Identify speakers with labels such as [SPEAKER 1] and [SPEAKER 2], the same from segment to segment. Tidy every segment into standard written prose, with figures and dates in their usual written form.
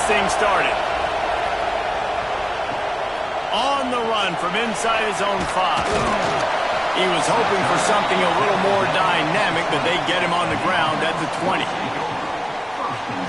[SPEAKER 1] thing started. On the run from inside his own 5. He was hoping for something a little more dynamic, but they get him on the ground at the 20.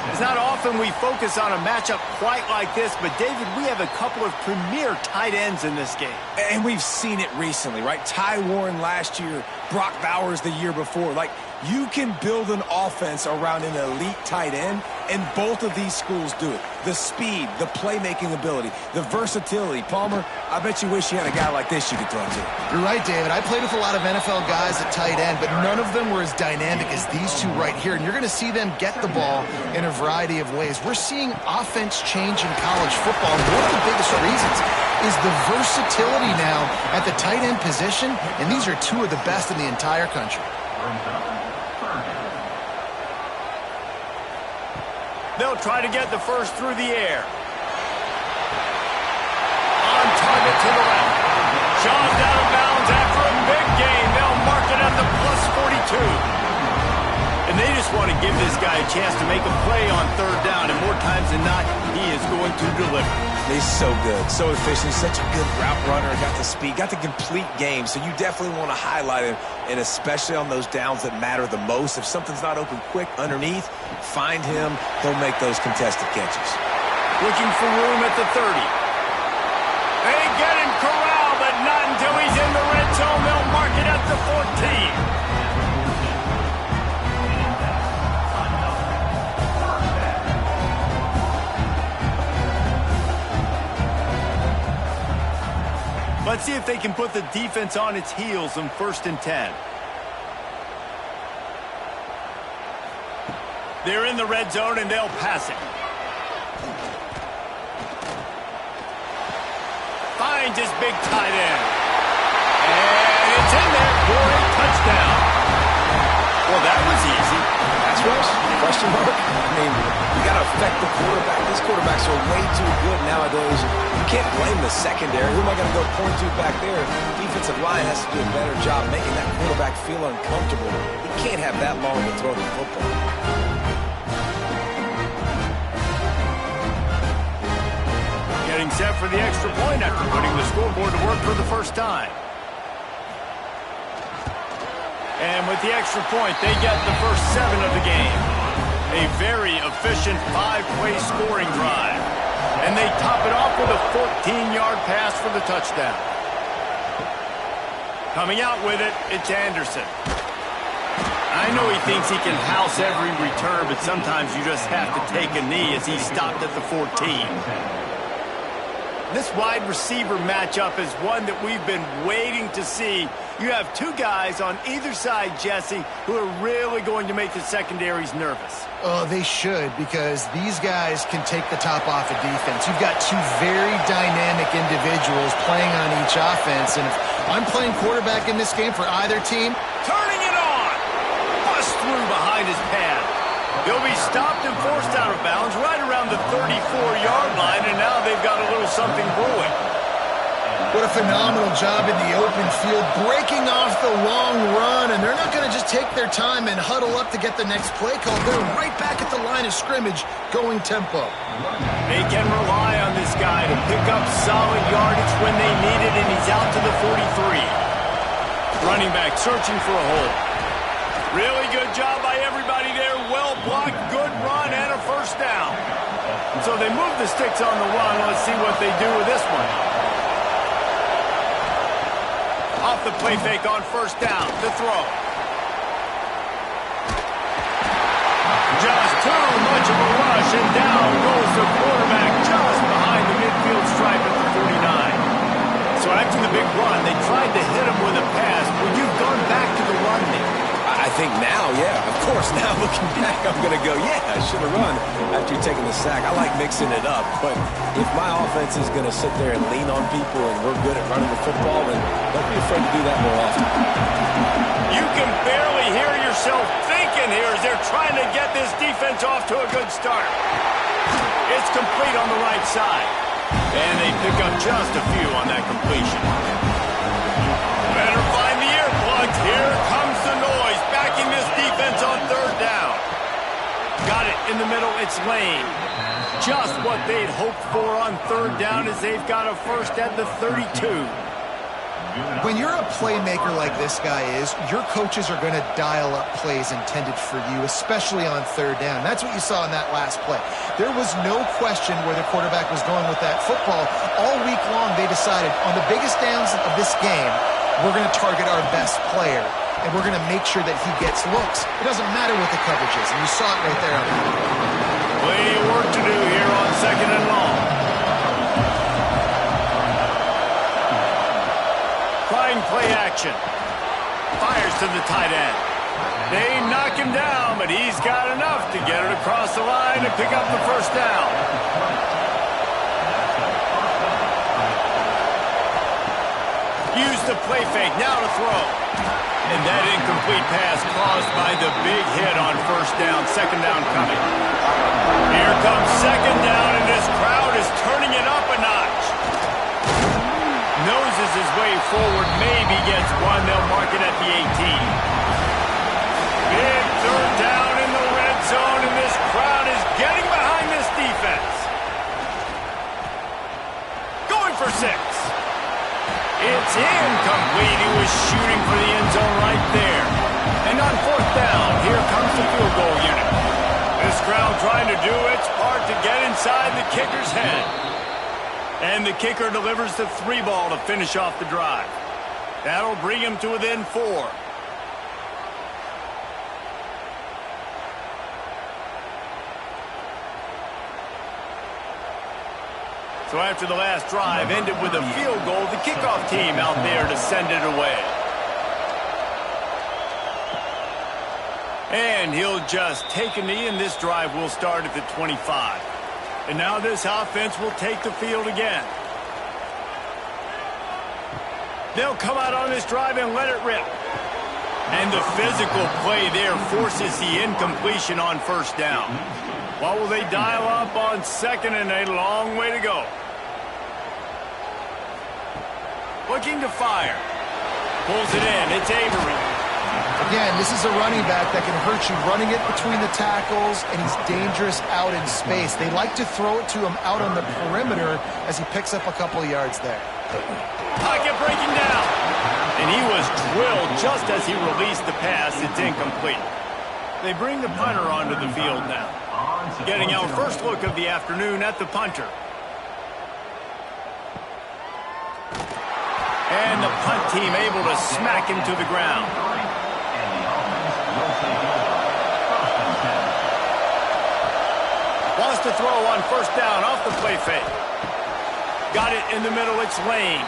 [SPEAKER 1] It's not often we focus on a matchup quite like this, but David, we have a couple of premier tight ends in this game.
[SPEAKER 2] And we've seen it recently, right? Ty Warren last year, Brock Bowers the year before. Like, you can build an offense around an elite tight end, and both of these schools do it. The speed, the playmaking ability, the versatility. Palmer, I bet you wish you had a guy like this you could throw to.
[SPEAKER 3] You're right, David. I played with a lot of NFL guys at tight end, but none of them were as dynamic as these two right here. And you're going to see them get the ball in a variety of ways. We're seeing offense change in college football. And one of the biggest reasons is the versatility now at the tight end position, and these are two of the best in the entire country.
[SPEAKER 1] They'll try to get the first through the air. On target to the left. Shaw's out of bounds after a big gain. They'll mark it at the +42. And they just want to give this guy a chance to make a play on third down, and more times than not, he is going to deliver.
[SPEAKER 2] He's so good, so efficient, such a good route runner, got the speed, got the complete game, so you definitely want to highlight him, and especially on those downs that matter the most. If something's not open quick underneath, find him, he'll make those contested catches.
[SPEAKER 1] Looking for room at the 30. They get him corralled, but not until he's in the red zone. They'll mark it at the 14. Let's see if they can put the defense on its heels on 1st and 10. They're in the red zone, and they'll pass it. Finds his big tight end. And it's in there for a touchdown. Well, that was easy.
[SPEAKER 2] Pass rush? Question mark? I mean, you got to affect the quarterback. These quarterbacks are way too good nowadays. You can't blame the secondary. Who am I going to go point to back there? Defensive line has to do a better job making that quarterback feel uncomfortable. He can't have that long to throw the football.
[SPEAKER 1] Getting set for the extra point after putting the scoreboard to work for the first time. And with the extra point, they get the first 7 of the game. A very efficient 5-play scoring drive. And they top it off with a 14-yard pass for the touchdown. Coming out with it, it's Anderson. I know he thinks he can house every return, but sometimes you just have to take a knee as he stopped at the 14. This wide receiver matchup is one that we've been waiting to see. You have two guys on either side, Jesse, who are really going to make the secondaries nervous.
[SPEAKER 3] Oh, they should, because these guys can take the top off of defense. You've got two very dynamic individuals playing on each offense, and if I'm playing quarterback in this game for either team,
[SPEAKER 1] turning it on! Bust through behind his pad. He'll be stopped and forced out of bounds right around the 34-yard line, and now they've got a little something brewing.
[SPEAKER 3] What a phenomenal job in the open field, breaking off the long run, and they're not going to just take their time and huddle up to get the next play call. They're right back at the line of scrimmage, going tempo.
[SPEAKER 1] They can rely on this guy to pick up solid yardage when they need it, and he's out to the 43. Running back searching for a hole. Really good job by everybody there. Well blocked, good run, and a first down. So they move the sticks on the run. Let's see what they do with this one. Off the play fake on first down. The throw. Just too much of a rush, and down goes the quarterback just behind the midfield stripe at the 49. So after the big run, they tried to hit him with a pass. Well, you've gone back to the run there.
[SPEAKER 2] I think now, yeah, of course, now looking back, I'm going to go, yeah, I should have run after taking the sack. I like mixing it up, but if my offense is going to sit there and lean on people and we're good at running the football, then don't be afraid to do that more often.
[SPEAKER 1] You can barely hear yourself thinking here as they're trying to get this defense off to a good start. It's complete on the right side, and they pick up just a few on that completion. Better find the earplugs. Here comes the noise, backing this defense on third down. Got it in the middle, it's Lane. Just what they'd hoped for on third down as they've got a first at the 32.
[SPEAKER 3] When you're a playmaker like this guy is, your coaches are going to dial up plays intended for you, especially on third down. That's what you saw in that last play. There was no question where the quarterback was going with that football. All week long, they decided on the biggest downs of this game, we're going to target our best player, and we're going to make sure that he gets looks. It doesn't matter what the coverage is, and you saw it right there on that.
[SPEAKER 1] Plenty of work to do here on 2nd and long. Trying play action. Fires to the tight end. They knock him down, but he's got enough to get it across the line and pick up the first down. Use the play fake, now to throw. And that incomplete pass caused by the big hit on first down, 2nd down coming. Here comes 2nd down, and this crowd is turning it up a notch. Noses his way forward, maybe gets one. They'll mark it at the 18. Big third down in the red zone, and this crowd is getting behind this defense. Going for 6. It's incomplete. He was shooting for the end zone right there. And on 4th down, here comes the field goal unit. This crowd trying to do its part to get inside the kicker's head. And the kicker delivers the 3 ball to finish off the drive. That'll bring him to within 4. So after the last drive ended with a field goal, the kickoff team out there to send it away. And he'll just take a knee, and this drive will start at the 25. And now this offense will take the field again. They'll come out on this drive and let it rip. And the physical play there forces the incompletion on first down. What will they dial up on 2nd and a long way to go? Looking to fire. Pulls it in. It's Avery.
[SPEAKER 3] Again, this is a running back that can hurt you running it between the tackles, and he's dangerous out in space. They like to throw it to him out on the perimeter as he picks up a couple of yards there.
[SPEAKER 1] Pocket breaking down. And he was drilled just as he released the pass. It's incomplete. They bring the punter onto the field now. Getting our first look of the afternoon at the punter. And the punt team able to smack him to the ground. Wants to throw on first down off the play fake. Got it in the middle, it's Lane.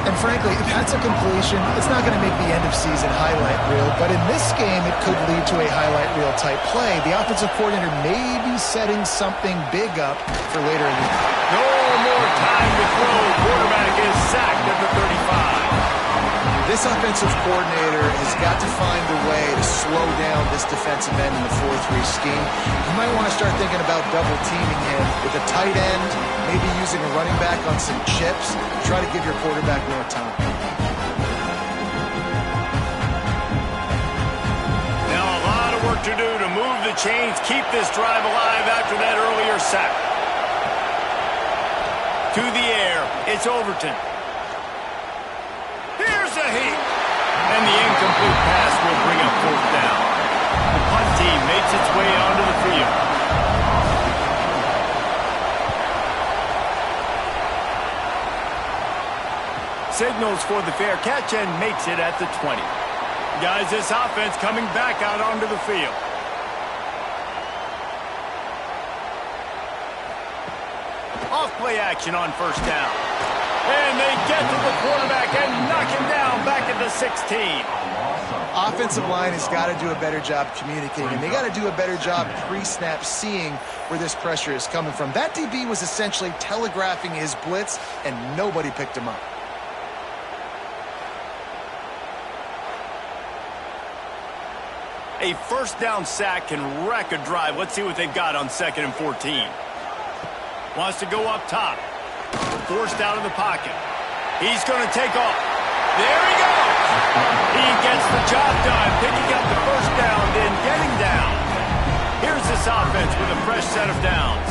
[SPEAKER 3] And frankly, if that's a completion, it's not going to make the end-of-season highlight reel, but in this game, it could lead to a highlight reel type play. The offensive coordinator may be setting something big up for later in the year.
[SPEAKER 1] No more time to throw. Quarterback is sacked at the 35.
[SPEAKER 3] This offensive coordinator has got to find a way to slow down this defensive end in the 4-3 scheme. You might want to start thinking about double-teaming him with a tight end, maybe using a running back on some chips. Try to give your quarterback more time.
[SPEAKER 1] Now a lot of work to do to move the chains, keep this drive alive after that earlier sack. To the air, it's Overton. Here's a heat. And the incomplete pass will bring up 4th down. The punt team makes its way onto the field. Signals for the fair catch and makes it at the 20. Guys, this offense coming back out onto the field. Off-play action on first down. And they get to the quarterback and knock him down back at the 16.
[SPEAKER 3] Offensive line has got to do a better job communicating, and they got to do a better job pre-snap seeing where this pressure is coming from. That DB was essentially telegraphing his blitz, and nobody picked him up.
[SPEAKER 1] A first down sack can wreck a drive. Let's see what they've got on 2nd and 14. Wants to go up top. Forced out of the pocket. He's going to take off. There he goes. He gets the job done, picking up the first down, then getting down. Here's the this offense with a fresh set of downs.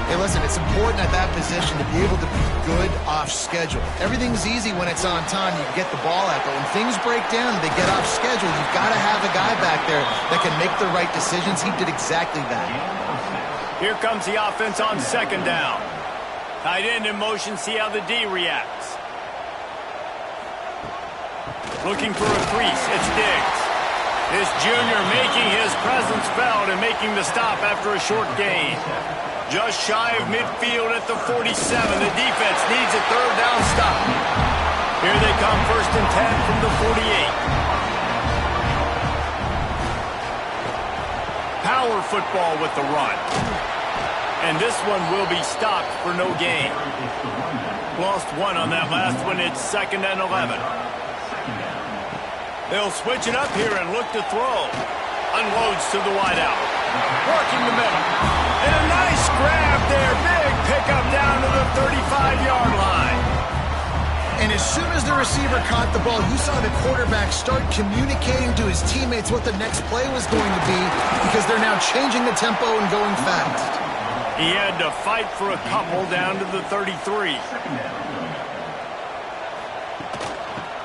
[SPEAKER 3] Hey, listen, it's important at that position to be able to be good off schedule. Everything's easy when it's on time. You can get the ball out, but when things break down and they get off schedule, you've got to have a guy back there that can make the right decisions. He did exactly that.
[SPEAKER 1] Here comes the offense on second down. Tight end in motion, see how the D reacts. Looking for a crease, it's Diggs. This junior making his presence felt and making the stop after a short gain. Just shy of midfield at the 47. The defense needs a third down stop. Here they come, 1st and 10 from the 48. Power football with the run. And this one will be stopped for no gain. Lost one on that last one. It's 2nd and 11. They'll switch it up here and look to throw. Unloads to the wideout. Working the middle. And a nice grab there. Big pickup down to the 35-yard line.
[SPEAKER 3] And as soon as the receiver caught the ball, you saw the quarterback start communicating to his teammates what the next play was going to be because they're now changing the tempo and going fast.
[SPEAKER 1] He had to fight for a couple down to the 33.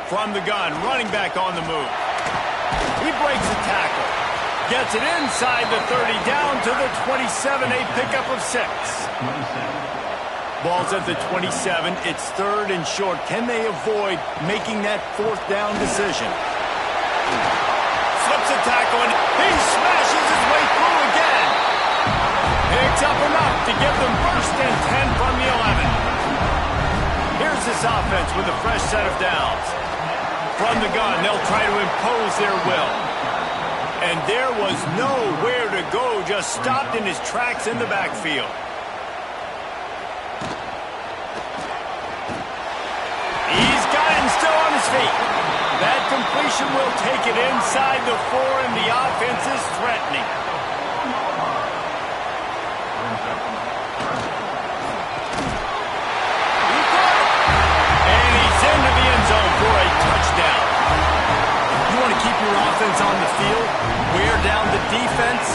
[SPEAKER 1] From the gun, running back on the move. He breaks a tackle. Gets it inside the 30, down to the 27, a pickup of 6. Ball's at the 27. It's 3rd and short. Can they avoid making that 4th down decision? Slips a tackle, and he smashes his way through again. Picks up enough to give them 1st and 10 from the 11. Here's this offense with a fresh set of downs. From the gun, they'll try to impose their will. And there was nowhere to go, just stopped in his tracks in the backfield. He's got him still on his feet. That completion will take it inside the 4, and the offense is threatening. And he's into the end zone for a touchdown. You want to keep your offense on the field, wear down the defense,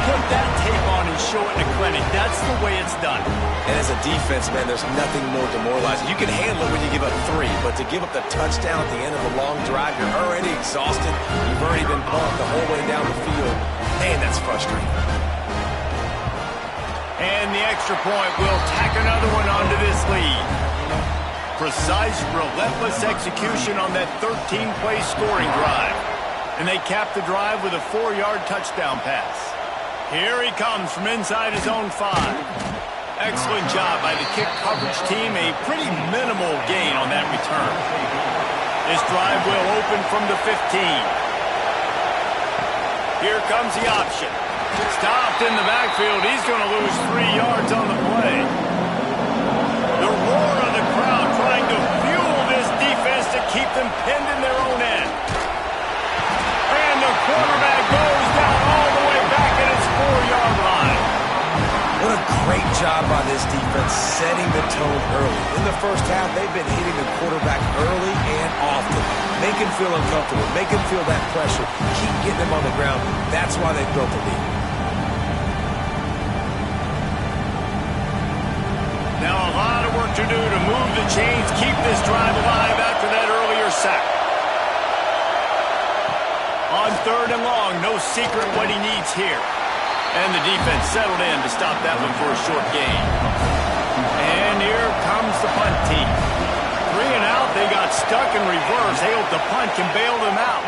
[SPEAKER 1] put that tape on and show it in a clinic. That's the way it's done.
[SPEAKER 2] And as a defense, man, there's nothing more demoralizing. You can handle it when you give up 3, but to give up the touchdown at the end of a long drive, you're already exhausted. You've already been bumped the whole way down the field. Man, that's frustrating.
[SPEAKER 1] And the extra point will tack another one onto this lead. Precise, relentless execution on that 13-play scoring drive. And they cap the drive with a 4-yard touchdown pass. Here he comes from inside his own 5. Excellent job by the kick coverage team. A pretty minimal gain on that return. This drive will open from the 15. Here comes the option. Stopped in the backfield. He's going to lose 3 yards on the play. The roar of the crowd trying to fuel this defense to keep them pinned in their own end. And the quarterback goes down all the way back at his 4-yard line.
[SPEAKER 2] What a great job by this defense setting the tone early. In the first half, they've been hitting the quarterback early and often. Make him feel uncomfortable. Make him feel that pressure. Keep getting him on the ground. That's why they built the lead.
[SPEAKER 1] Now a lot of work to do to move the chains, keep this drive alive after that earlier sack. On 3rd and long, no secret what he needs here. And the defense settled in to stop that one for a short gain. And here comes the punt team. 3 and out, they got stuck in reverse. They hope the punt can bail them out.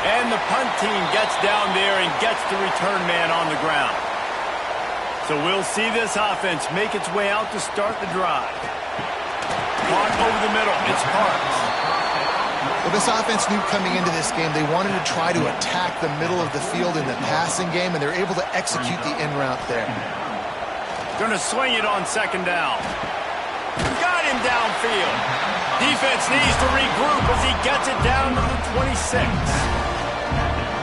[SPEAKER 1] And the punt team gets down there and gets the return man on the ground. So we'll see this offense make its way out to start the drive. Caught over the middle. It's Parks.
[SPEAKER 3] Well, this offense knew coming into this game they wanted to try to attack the middle of the field in the passing game, and they're able to execute the in route there.
[SPEAKER 1] Going to swing it on 2nd down. Got him downfield. Defense needs to regroup as he gets it down to the 26.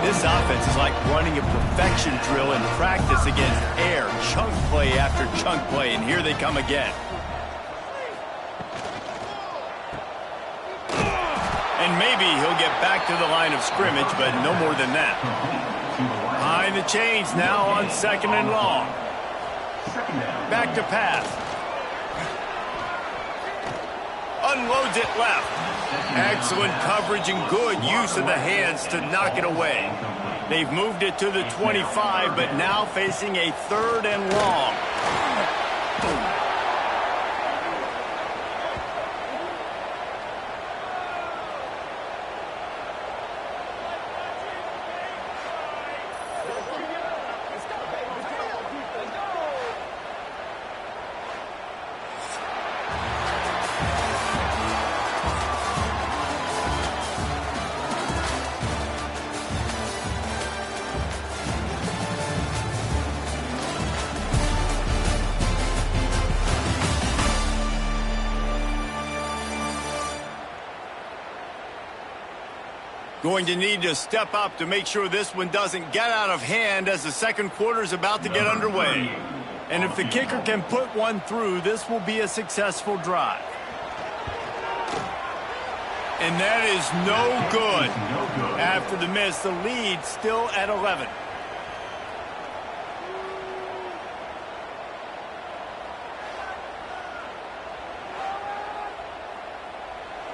[SPEAKER 1] This offense is like running a perfection drill in practice against air, chunk play after chunk play, and here they come again. And maybe he'll get back to the line of scrimmage, but no more than that. Trying to change now on second and long. Back to pass. Unloads it left. Excellent coverage and good use of the hands to knock it away. They've moved it to the 25, but now facing a third and long. Going to need to step up to make sure this one doesn't get out of hand as the second quarter is about to get underway. And if the kicker can put one through, this will be a successful drive. And that is no good. After the miss, the lead still at 11.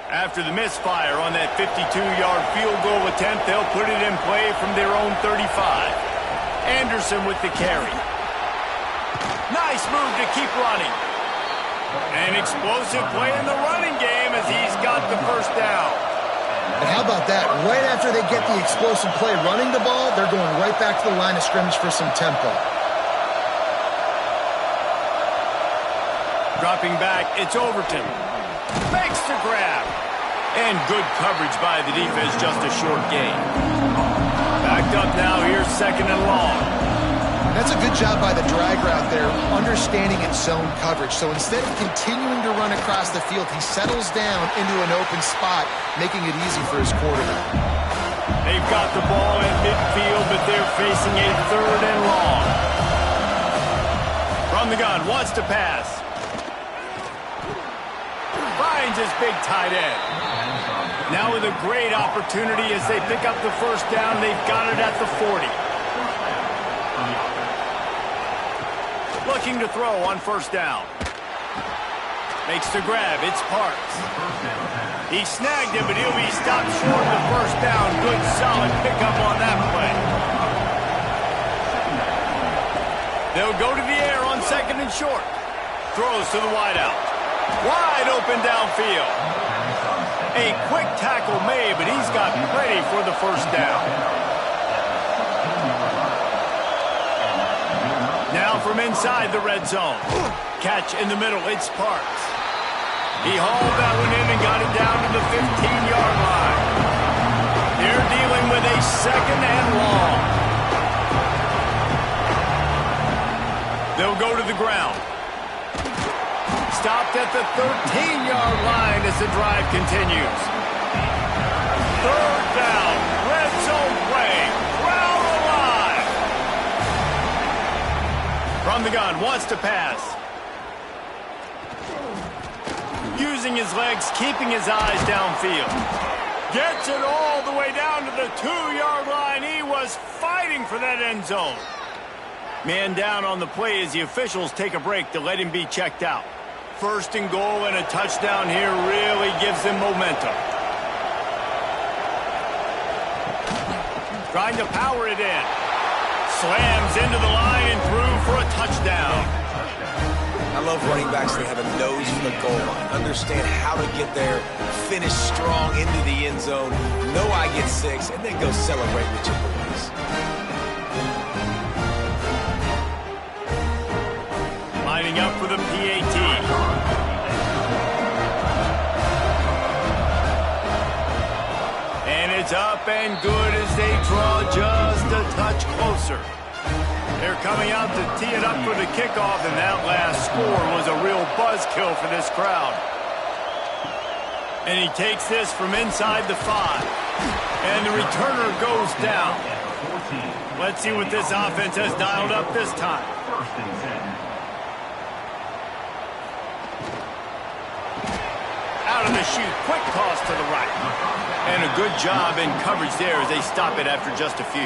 [SPEAKER 1] After the misfire on that 52-yard field goal attempt, they'll put it in play from their own 35. Anderson with the carry. Nice move to keep running. An explosive play in the running game as he's got the first down.
[SPEAKER 3] And how about that? Right after they get the explosive play running the ball, they're going right back to the line of scrimmage for some tempo.
[SPEAKER 1] Dropping back, it's Overton. Makes the grab. And good coverage by the defense, just a short gain. Backed up now, here's second and long.
[SPEAKER 3] That's a good job by the drag route there, understanding its zone coverage. So instead of continuing to run across the field, he settles down into an open spot, making it easy for his quarterback.
[SPEAKER 1] They've got the ball at midfield, but they're facing a third and long. From the gun, wants to pass. Finds his big tight end. Now with a great opportunity as they pick up the first down, they've got it at the 40. Looking to throw on first down. Makes the grab, it's Parks. He snagged him, but he'll be stopped short of the first down. Good, solid pickup on that play. They'll go to the air on second and short. Throws to the wideout. Wide open downfield. A quick tackle made, but he's got plenty for the first down. Now from inside the red zone. Catch in the middle, it's Parks. He hauled that one in and got it down to the 15-yard line. They're dealing with a second and long. They'll go to the ground. Stopped at the 13-yard line as the drive continues. Third down, red zone play, crowd alive. From the gun, wants to pass. Using his legs, keeping his eyes downfield. Gets it all the way down to the 2-yard line. He was fighting for that end zone. Man down on the play as the officials take a break to let him be checked out. First and goal and a touchdown here really gives them momentum. Trying to power it in. Slams into the line and through for a touchdown.
[SPEAKER 2] I love running backs that have a nose for the goal line. Understand how to get there, finish strong into the end zone, know I get 6, and then go celebrate with your boys.
[SPEAKER 1] Lining up for the PAT. And it's up and good as they draw just a touch closer. They're coming out to tee it up for the kickoff, and that last score was a real buzzkill for this crowd. And he takes this from inside the 5. And the returner goes down. Let's see what this offense has dialed up this time. Out of the chute, quick toss to the right. And a good job in coverage there as they stop it after just a few.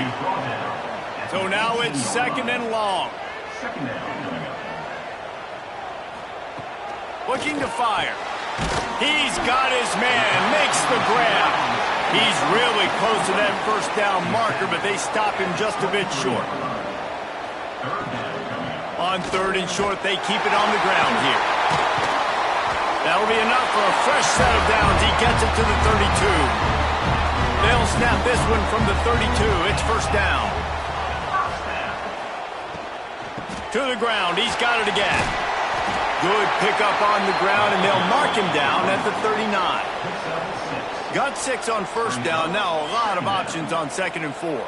[SPEAKER 1] So now it's second and long. Looking to fire. He's got his man, makes the grab. He's really close to that first down marker, but they stop him just a bit short. On third and short, they keep it on the ground here. That'll be enough for a fresh set of downs. He gets it to the 32. They'll snap this one from the 32. It's first down. To the ground. He's got it again. Good pickup on the ground, and they'll mark him down at the 39. Got 6 on first down. Now a lot of options on second and 4.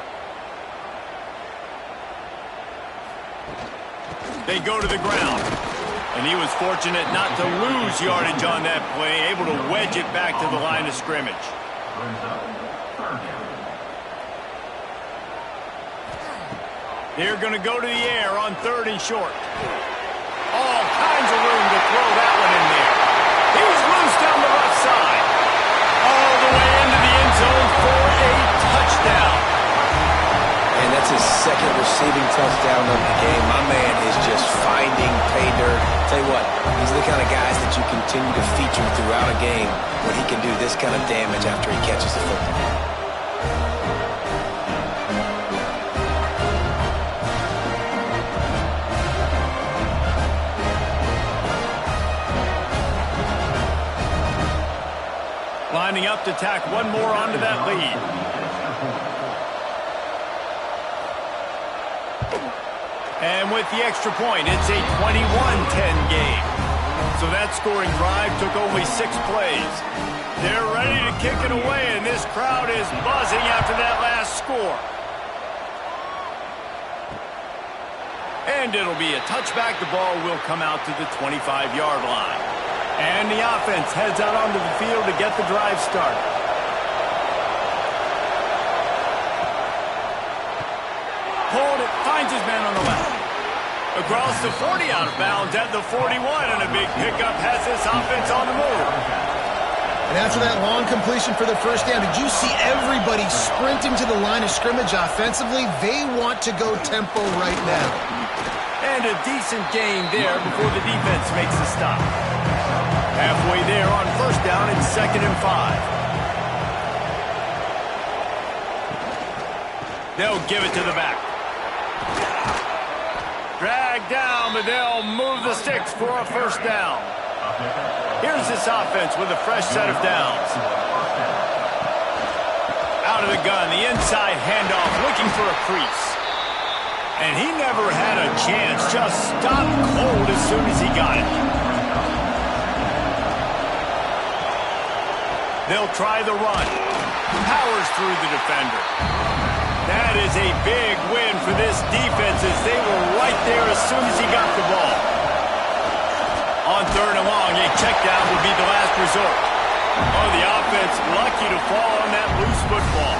[SPEAKER 1] They go to the ground. And he was fortunate not to lose yardage on that play, able to wedge it back to the line of scrimmage. They're going to go to the air on third and short. All kinds of room to throw that one in there. He's loose down the left side. All the way into the end zone for a touchdown.
[SPEAKER 2] And that's his second receiving touchdown of the game. My man is just finding pay dirt. Tell you what, these are the kind of guys that you continue to feature throughout a game when he can do this kind of damage after he catches the football.
[SPEAKER 1] Lining up to tack one more onto that lead. And with the extra point, it's a 21-10 game. So that scoring drive took only 6 plays. They're ready to kick it away, and this crowd is buzzing after that last score. And it'll be a touchback. The ball will come out to the 25-yard line. And the offense heads out onto the field to get the drive started. Hold it, finds his man on the left. Across the 40, out of bounds at the 41, and a big pickup has this offense on the move.
[SPEAKER 3] And after that long completion for the first down, did you see everybody sprinting to the line of scrimmage offensively? They want to go tempo right now.
[SPEAKER 1] And a decent gain there before the defense makes the stop. Halfway there on first down, it's second and 5. They'll give it to the back. Dragged down, but they'll move the sticks for a first down. Here's this offense with a fresh set of downs. Out of the gun, the inside handoff, looking for a crease. And he never had a chance, just stopped cold as soon as he got it. They'll try the run. Powers through the defender. That is a big win for this defense as they were right there as soon as he got the ball. On third and long, a check down would be the last resort. Oh, the offense lucky to fall on that loose football.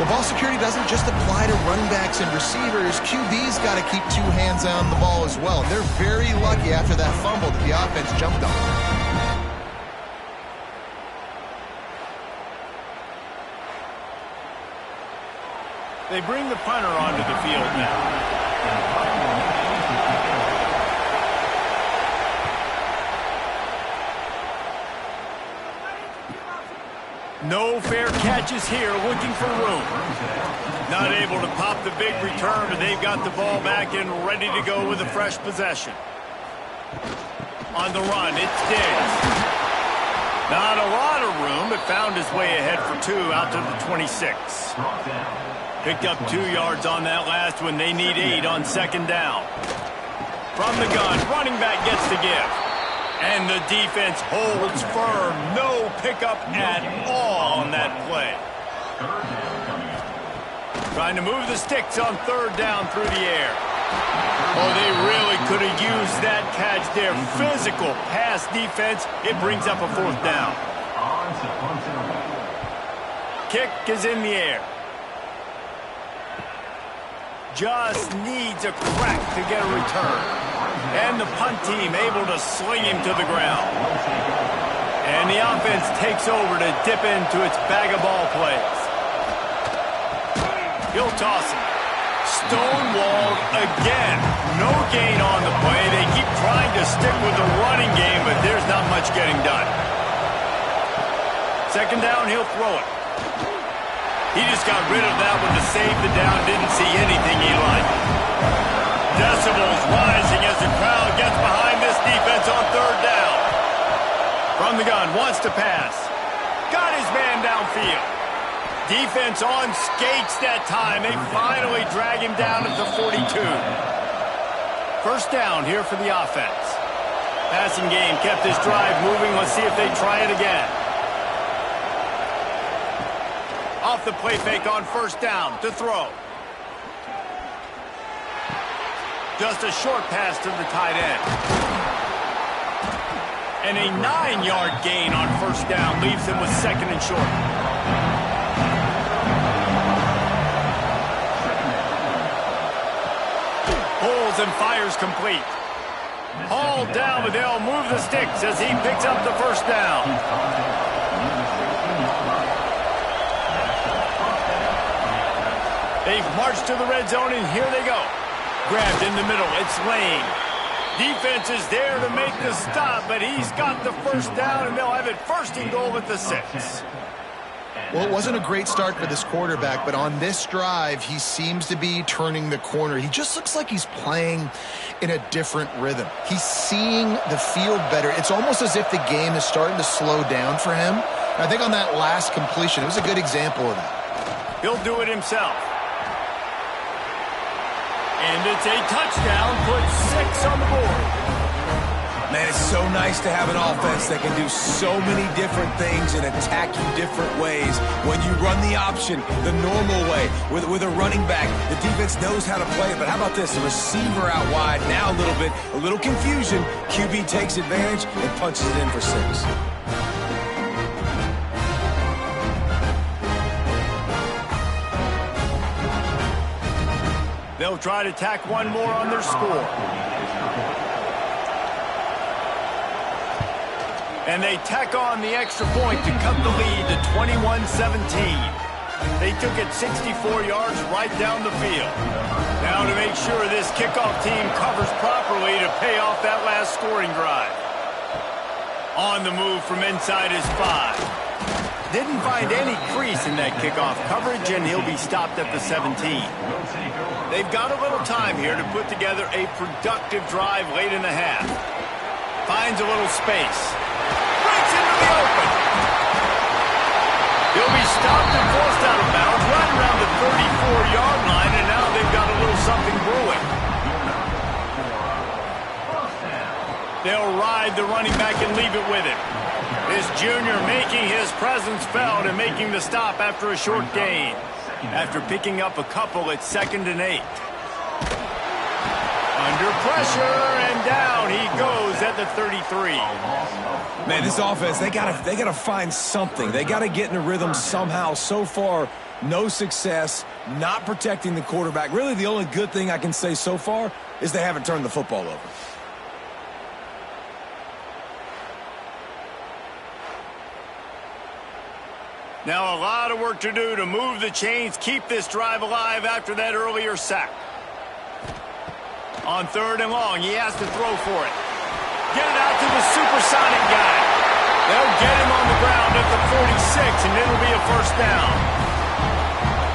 [SPEAKER 3] Well, ball security doesn't just apply to running backs and receivers. QB's got to keep 2 hands on the ball as well. They're very lucky after that fumble that the offense jumped on.
[SPEAKER 1] They bring the punter onto the field now. No fair catches here, looking for room. Not able to pop the big return, but they've got the ball back and ready to go with a fresh possession. On the run, it's Diggs. Not a lot of room, but found his way ahead for 2 out to the 26. Picked up 2 yards on that last one. They need 8 on second down. From the gun, running back gets the give. And the defense holds firm. No pickup at all on that play. Trying to move the sticks on third down through the air. Oh, they really could have used that catch there. Physical pass defense. It brings up a fourth down. Kick is in the air. Just needs a crack to get a return. And the punt team able to sling him to the ground. And the offense takes over to dip into its bag of ball plays. He'll toss it. stonewalled again. No gain on the play. They keep trying to stick with the running game, but there's not much getting done. Second down, he'll throw it. He just got rid of that one to save the down. Didn't see anything he liked. Decibels rising as the crowd gets behind this defense on third down. From the gun, wants to pass. Got his man downfield. Defense on skates that time. They finally drag him down at the 42. First down here for the offense. Passing game kept this drive moving. Let's see if they try it again. Off the play fake on first down to throw. Just a short pass to the tight end. And a 9-yard gain on first down leaves him with second and short. Pulls and fires complete. Hauled down, but they'll move the sticks as he picks up the first down. They've marched to the red zone, and here they go. Grabbed in the middle. It's Lane. Defense is there to make the stop, but he's got the first down, and they'll have it first and goal at the 6.
[SPEAKER 3] Well, it wasn't a great start for this quarterback, but on this drive, he seems to be turning the corner. He just looks like he's playing in a different rhythm. He's seeing the field better. It's almost as if the game is starting to slow down for him. And I think on that last completion, it was a good example of that.
[SPEAKER 1] He'll do it himself. And it's a touchdown, puts 6 on the board.
[SPEAKER 2] Man, it's so nice to have an offense that can do so many different things and attack you different ways. When you run the option the normal way with a running back, the defense knows how to play it. But how about this? The receiver out wide, now a little confusion. QB takes advantage and punches it in for 6.
[SPEAKER 1] They'll try to tack one more on their score. And they tack on the extra point to cut the lead to 21-17. They took it 64 yards right down the field. Now to make sure this kickoff team covers properly to pay off that last scoring drive. On the move from inside his 5. Didn't find any crease in that kickoff coverage, and he'll be stopped at the 17. They've got a little time here to put together a productive drive late in the half. Finds a little space. Breaks into the open. He'll be stopped and forced out of bounds right around the 34-yard line, and now they've got a little something brewing. They'll ride the running back and leave it with him. This junior making his presence felt and making the stop after a short gain. After picking up a couple, it's 2nd and 8. Under pressure, and down he goes at the 33.
[SPEAKER 2] Man, this offense, they gotta find something. They gotta get in a rhythm somehow. So far, no success, not protecting the quarterback. Really, the only good thing I can say so far is they haven't turned the football over.
[SPEAKER 1] Now a lot of work to do to move the chains, keep this drive alive after that earlier sack. On 3rd and long, he has to throw for it. Get it out to the supersonic guy. They'll get him on the ground at the 46, and it'll be a first down.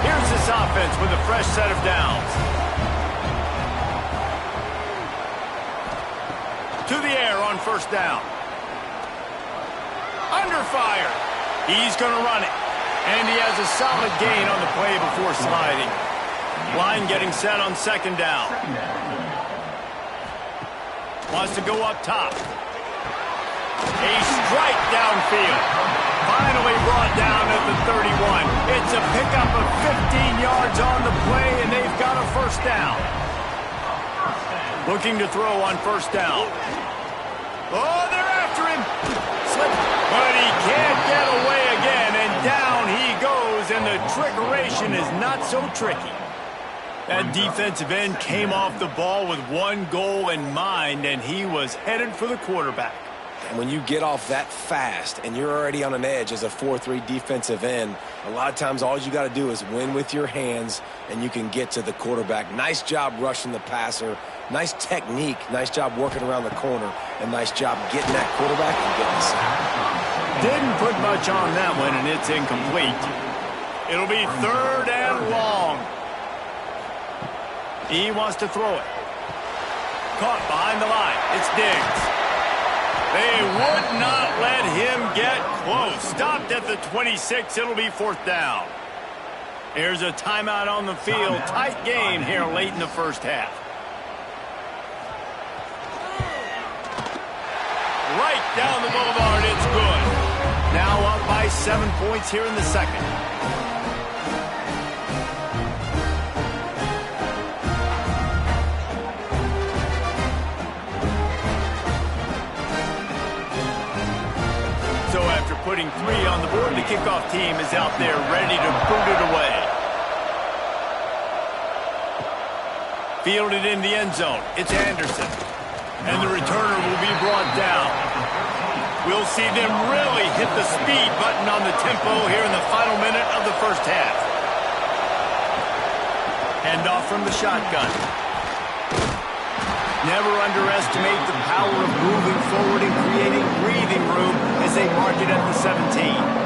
[SPEAKER 1] Here's this offense with a fresh set of downs. To the air on first down. Under fire. He's going to run it. And he has a solid gain on the play before sliding. Line getting set on 2nd down. Wants to go up top. A strike downfield. Finally brought down at the 31. It's a pickup of 15 yards on the play, and they've got a first down. Looking to throw on first down. Oh, they're after him. But he can't get away again, and down he goes, and the trickeration is not so tricky. That defensive end came off the ball with one goal in mind, and he was headed for the quarterback.
[SPEAKER 2] And when you get off that fast and you're already on an edge as a 4-3 defensive end, a lot of times all you got to do is win with your hands and you can get to the quarterback. Nice job rushing the passer. Nice technique. Nice job working around the corner. And nice job getting that quarterback and getting the sack.
[SPEAKER 1] Didn't put much on that one, and it's incomplete. It'll be 3rd and long. He wants to throw it. Caught behind the line. It's Diggs. They would not let him get close. Stopped at the 26. It'll be 4th down. Here's a timeout on the field. Tight game here late in the first half. Right down the boulevard. It's good. Now up by 7 points here in the second. So after putting 3 on the board, the kickoff team is out there ready to boot it away. Fielded in the end zone. It's Anderson. And the returner will be brought down. We'll see them really hit the speed button on the tempo here in the final minute of the first half. Handoff from the shotgun. Never underestimate the power of moving forward and creating breathing room as they mark it at the 17.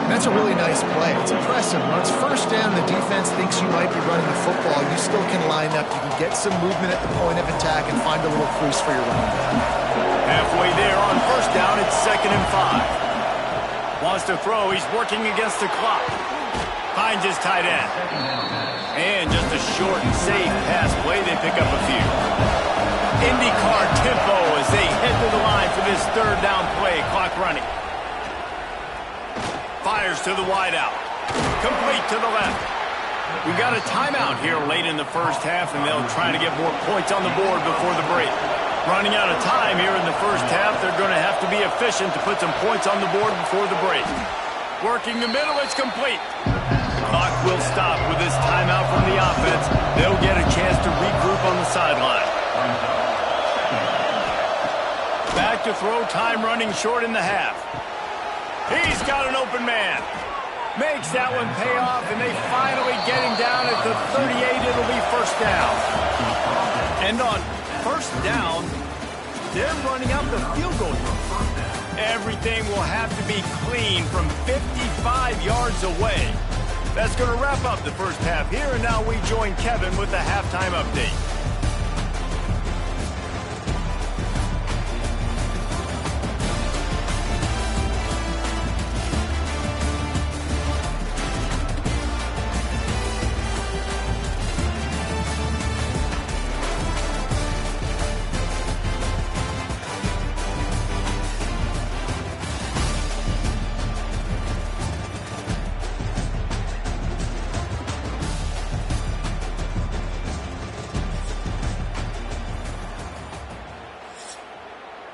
[SPEAKER 3] That's a really nice play. It's impressive. When it's first down, the defense thinks you might be running the football. You still can line up. You can get some movement at the point of attack and find a little crease for your running back.
[SPEAKER 1] Halfway there on first down, it's 2nd and 5. Wants to throw. He's working against the clock. Finds his tight end. And just a short and safe pass play. They pick up a few. IndyCar tempo as they head to the line for this 3rd down play. Clock running. Fires to the wideout. Complete to the left. We got a timeout here late in the first half, and they'll try to get more points on the board before the break. Running out of time here in the first half, they're going to have to be efficient to put some points on the board before the break. Working the middle, it's complete. The clock will stop with this timeout from the offense. They'll get a chance to regroup on the sideline. Back to throw, time running short in the half. He's got an open man. Makes that one pay off, and they finally get him down at the 38. It'll be 1st down. And on 1st down, they're running out the field goal. Everything will have to be clean from 55 yards away. That's going to wrap up the first half here, and now we join Kevin with the halftime update.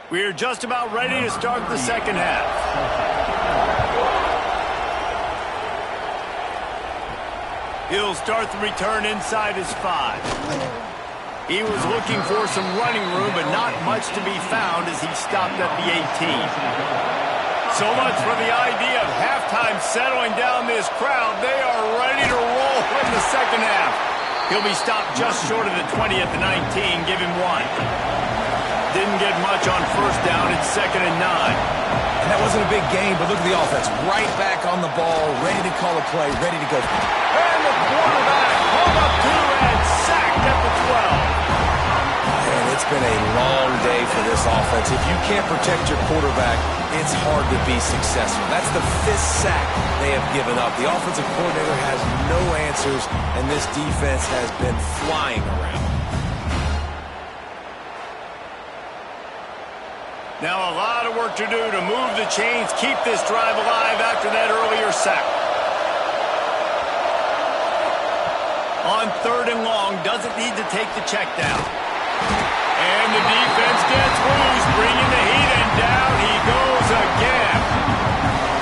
[SPEAKER 1] We're just about ready to start the second half. He'll start the return inside his 5. He was looking for some running room, but not much to be found as he stopped at the 18. So much for the idea of halftime settling down this crowd. They are ready to roll in the second half. He'll be stopped just short of the 20 at the 19. Give him 1. Didn't get much on first down. It's 2nd and 9.
[SPEAKER 2] And that wasn't a big gain, but look at the offense. Right back on the ball, ready to call a play, ready to go.
[SPEAKER 1] And the quarterback hung up 2 and sacked at the 12.
[SPEAKER 2] Man, it's been a long day for this offense. If you can't protect your quarterback, it's hard to be successful. That's the 5th sack they have given up. The offensive coordinator has no answers, and this defense has been flying around.
[SPEAKER 1] Now a lot of work to do to move the chains, keep this drive alive after that earlier sack. On 3rd and long, doesn't need to take the check down. And the defense gets loose, bringing the heat, and down he goes again.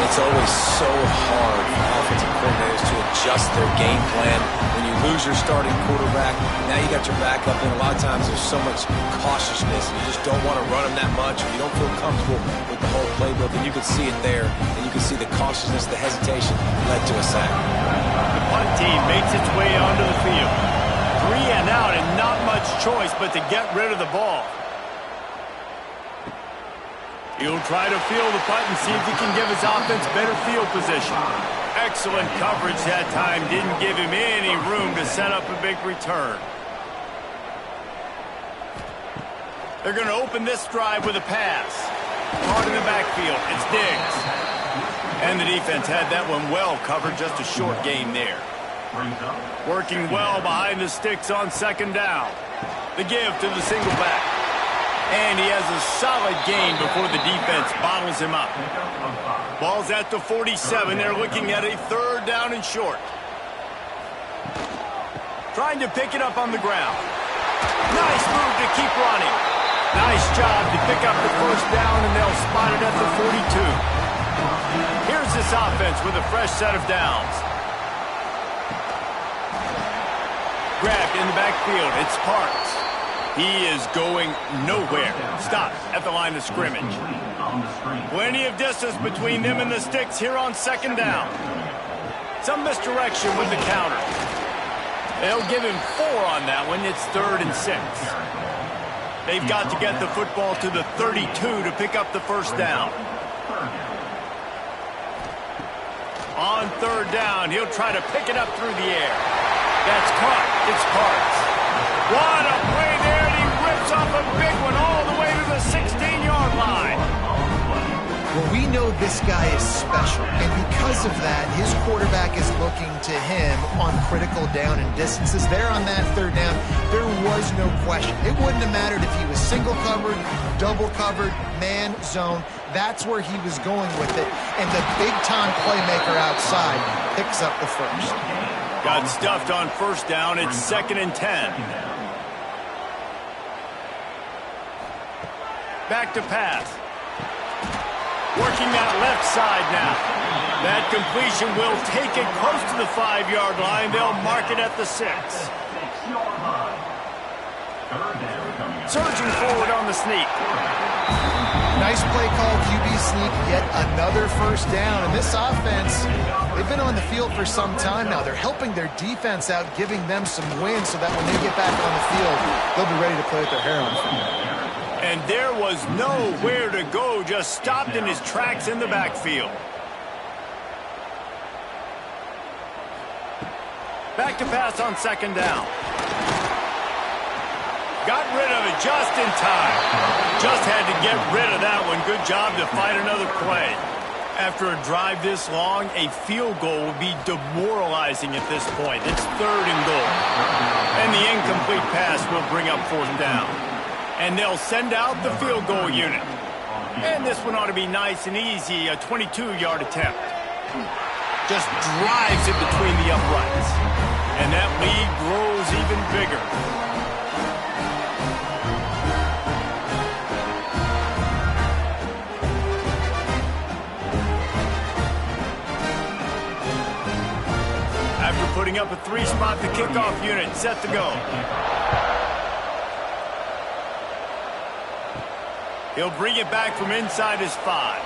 [SPEAKER 2] It's It's always so hard for offensive coordinators to adjust their game plan. When you lose your starting quarterback, now you got your backup, and a lot of times there's so much cautiousness. You just don't want to run them that much, or you don't feel comfortable with the whole playbook, and you can see it there, and you can see the cautiousness, the hesitation led to a sack.
[SPEAKER 1] The punt team makes its way onto the field. 3 and out, and not much choice but to get rid of the ball. He'll try to field the punt and see if he can give his offense better field position. Excellent coverage that time. Didn't give him any room to set up a big return. They're going to open this drive with a pass. Hard in the backfield. It's Diggs. And the defense had that one well covered. Just a short gain there. Working well behind the sticks on second down. The give to the single back. And he has a solid gain before the defense bottles him up. Ball's at the 47. They're looking at a 3rd down and short. Trying to pick it up on the ground. Nice move to keep running. Nice job to pick up the 1st down, and they'll spot it at the 42. Here's this offense with a fresh set of downs. Grabbed in the backfield. It's Parks. He is going nowhere. Stop at the line of scrimmage. Plenty of distance between them and the sticks here on 2nd down. Some misdirection with the counter. They'll give him 4 on that one. It's 3rd and 6. They've got to get the football to the 32 to pick up the 1st down. On 3rd down, he'll try to pick it up through the air. That's caught. It's Parks. What a play there, and he rips off a big one all the way to the 16-yard line.
[SPEAKER 3] Well, we know this guy is special, and because of that, his quarterback is looking to him on critical down and distances. There on that 3rd down, there was no question. It wouldn't have mattered if he was single covered, double covered, man, zone. That's where he was going with it, and the big-time playmaker outside picks up the 1st.
[SPEAKER 1] Got stuffed on 1st down. It's 2nd and 10. Back to pass. Working that left side now. That completion will take it close to the 5-yard line. They'll mark it at the 6. Surging forward on the sneak.
[SPEAKER 3] Nice play call, QB sneak, yet another 1st down. And this offense, they've been on the field for some time now. They're helping their defense out, giving them some wins so that when they get back on the field, they'll be ready to play with their hair on fire.
[SPEAKER 1] And there was nowhere to go, just stopped in his tracks in the backfield. Back to pass on 2nd down. Got rid of it just in time. Just had to get rid of that one. Good job to find another play. After a drive this long, a field goal would be demoralizing at this point. It's 3rd and goal. And the incomplete pass will bring up 4th down. And they'll send out the field goal unit. And this one ought to be nice and easy, a 22-yard attempt. Just drives it between the uprights. And that lead grows even bigger. After putting up a 3-spot, the kickoff unit set to go. He'll bring it back from inside his 5.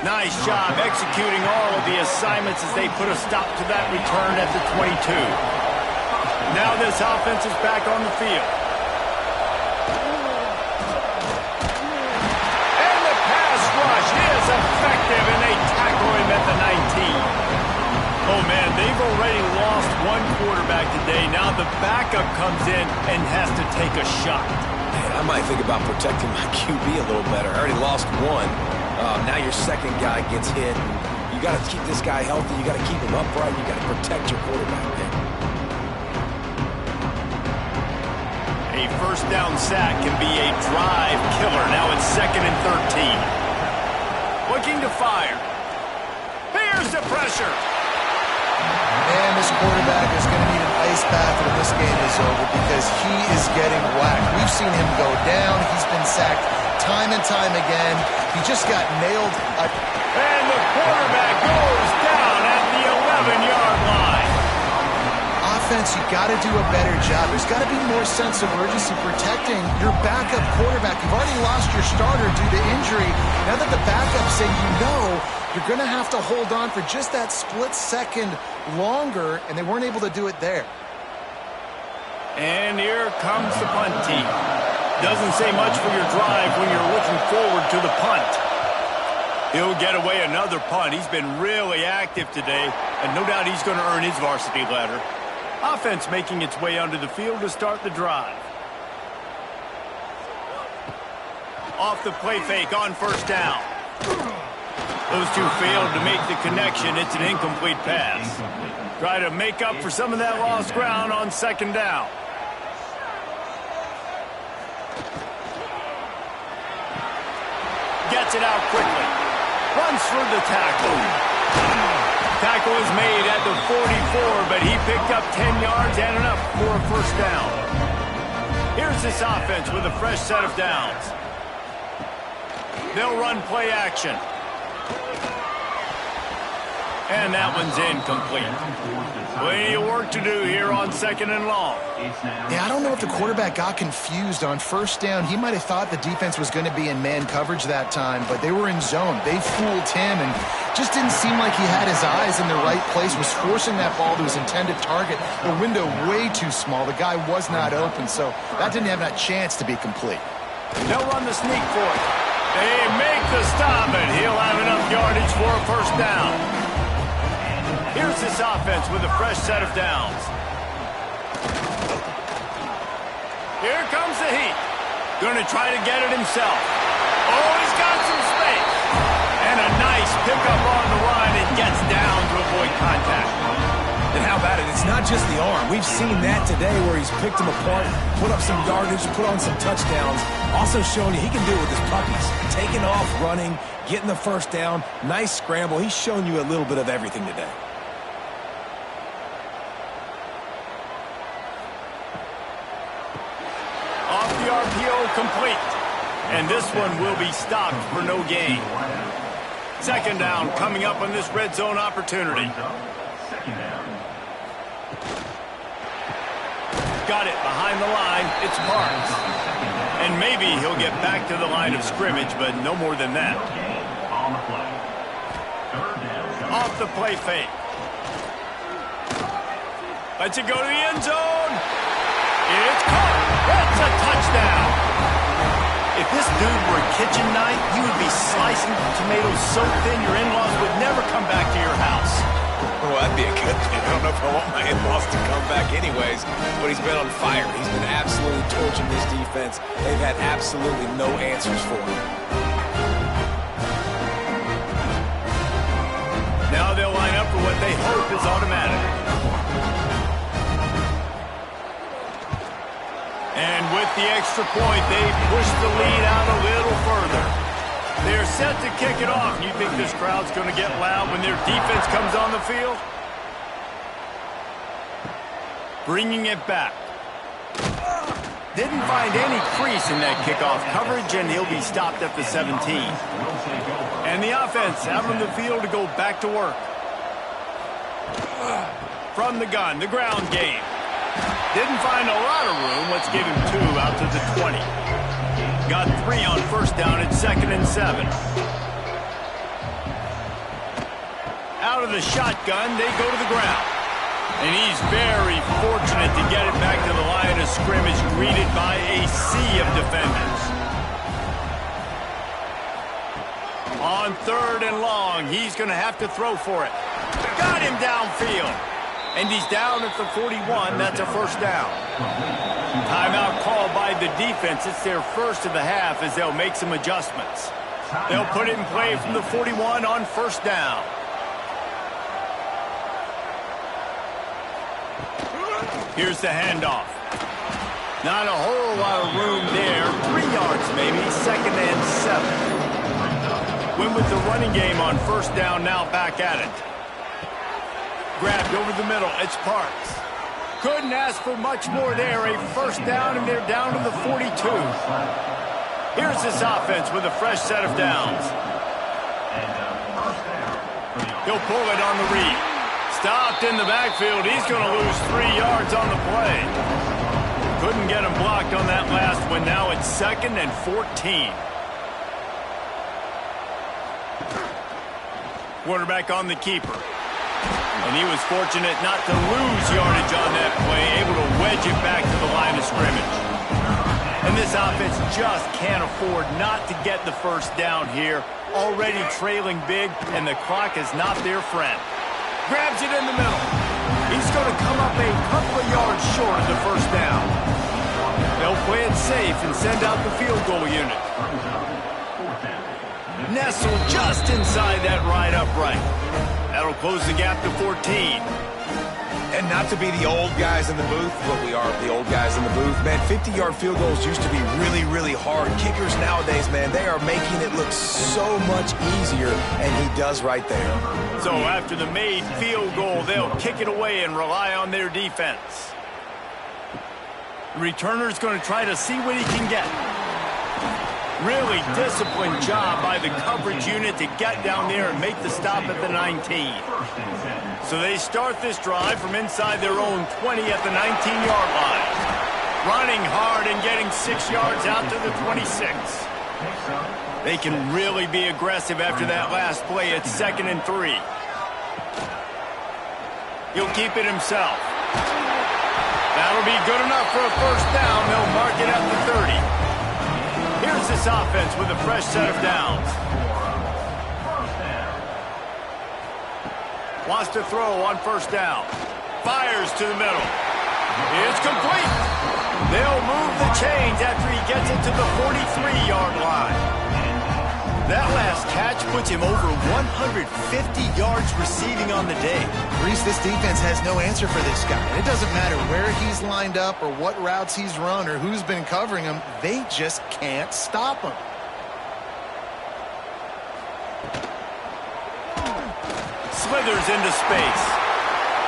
[SPEAKER 1] Nice job executing all of the assignments as they put a stop to that return at the 22. Now this offense is back on the field. And the pass rush is effective, and they tackle him at the 19. Oh, man, they've already lost one quarterback today. Now the backup comes in and has to take a shot.
[SPEAKER 2] Man, I might think about protecting my QB a little better. I already lost one. Now your 2nd guy gets hit. You got to keep this guy healthy. You got to keep him upright. You got to protect your quarterback, man.
[SPEAKER 1] A 1st down sack can be a drive killer. Now it's 2nd and 13. Looking to fire. Here's the pressure.
[SPEAKER 3] Man, this quarterback is going to need an ice bath when this game is over because he is getting whacked. We've seen him go down. He's been sacked time and time again. He just got nailed.
[SPEAKER 1] And the quarterback
[SPEAKER 3] defense, you got to do a better job. There's got to be more sense of urgency protecting your backup quarterback. You've already lost your starter due to injury. Now that the backup's in, you're going to have to hold on for just that split second longer, and they weren't able to do it there.
[SPEAKER 1] And here comes the punt team. Doesn't say much for your drive when you're looking forward to the punt. He'll get away another punt. He's been really active today, and no doubt he's going to earn his varsity letter. Offense making its way onto the field to start the drive. Off the play fake on first down. Those two failed to make the connection. It's an incomplete pass. Try to make up for some of that lost ground on second down. Gets it out quickly. Runs through the tackle. Tackle is made at the 44, but he picked up 10 yards and enough for a first down. Here's this offense with a fresh set of downs. They'll run play action. And that one's incomplete. Plenty of work to do here on second and long.
[SPEAKER 3] Yeah, I don't know if the quarterback got confused on first down. He might have thought the defense was going to be in man coverage that time, but they were in zone. They fooled him and just didn't seem like he had his eyes in the right place, was forcing that ball to his intended target. The window way too small. The guy was not open, so that didn't have that chance to be complete.
[SPEAKER 1] They'll run the sneak for it. They make the stop, and he'll have enough yardage for a first down. Here's this offense with a fresh set of downs. Here comes the heat. Going to try to get it himself. Oh, he's got some space. And a nice pickup on the run and gets down to avoid contact.
[SPEAKER 2] And how about it? It's not just the arm. We've seen that today where he's picked him apart, put up some yardage, put on some touchdowns. Also showing you he can do it with his puppies. Taking off, running, getting the first down. Nice scramble. He's shown you a little bit of everything today.
[SPEAKER 1] Off the RPO complete. And this one will be stopped for no gain. Second down coming up on this red zone opportunity. Got it behind the line. It's Parks. And maybe he'll get back to the line of scrimmage, but no more than that. Off the play fake. Lets it go to the end zone. It's caught. That's a touchdown. If this dude were a kitchen knife, you would be slicing tomatoes so thin your in-laws would never come back to your house.
[SPEAKER 2] Well, that'd be a good thing. I don't know if I want my in-laws to come back anyways, but he's been on fire. He's been absolutely torching this defense. They've had absolutely no answers for him.
[SPEAKER 1] Now they'll line up for what they hope is automatic. And with the extra point, they push the lead out a little further. They're set to kick it off. You think this crowd's going to get loud when their defense comes on the field? Bringing it back. Didn't find any crease in that kickoff coverage, and he'll be stopped at the 17. And the offense out on the field to go back to work. From the gun, the ground game. Didn't find a lot of room. Let's give him 2 out to the 20. Got 3 on first down at 2nd and 7. Out of the shotgun, they go to the ground. And he's very fortunate to get it back to the line of scrimmage, greeted by a sea of defenders. On 3rd and long, he's going to have to throw for it. Got him downfield. And he's down at the 41. That's a first down. Timeout called by the defense. It's their first of the half as they'll make some adjustments. They'll put it in play from the 41 on first down. Here's the handoff. Not a whole lot of room there. 3 yards maybe. 2nd and 7. Went with the running game on first down, now back at it. Grabbed over the middle. It's Parks. Couldn't ask for much more there. A first down, and they're down to the 42. Here's this offense with a fresh set of downs. He'll pull it on the read. stopped in the backfield. He's going to lose 3 yards on the play. Couldn't get him blocked on that last one. Now it's 2nd and 14. Quarterback on the keeper. And he was fortunate not to lose yardage on that play, able to wedge it back to the line of scrimmage. And this offense just can't afford not to get the first down here. Already trailing big, and the clock is not their friend. Grabs it in the middle. He's going to come up a couple of yards short of the first down. They'll play it safe and send out the field goal unit. Nestled just inside that right upright. That'll close the gap to 14.
[SPEAKER 2] And not to be the old guys in the booth, but we are the old guys in the booth. Man, 50-yard field goals used to be really, really hard. Kickers nowadays, man, they are making it look so much easier, and he does right there.
[SPEAKER 1] So after the made field goal, they'll kick it away and rely on their defense. The returner's going to try to see what he can get. Really disciplined job by the coverage unit to get down there and make the stop at the 19. So they start this drive from inside their own 20 at the 19-yard line. Running hard and getting 6 yards out to the 26. They can really be aggressive after that last play. It's 2nd and 3. He'll keep it himself. That'll be good enough for a first down. They'll mark it at the 30. Here's this offense with a fresh set of downs. Wants to throw on first down. Fires to the middle. It's complete. They'll move the chains after he gets it to the 43-yard line. That last catch puts him over 150 yards receiving on the day.
[SPEAKER 3] Reese, this defense has no answer for this guy. It doesn't matter where he's lined up or what routes he's run or who's been covering him. They just can't stop him.
[SPEAKER 1] Slithers into space.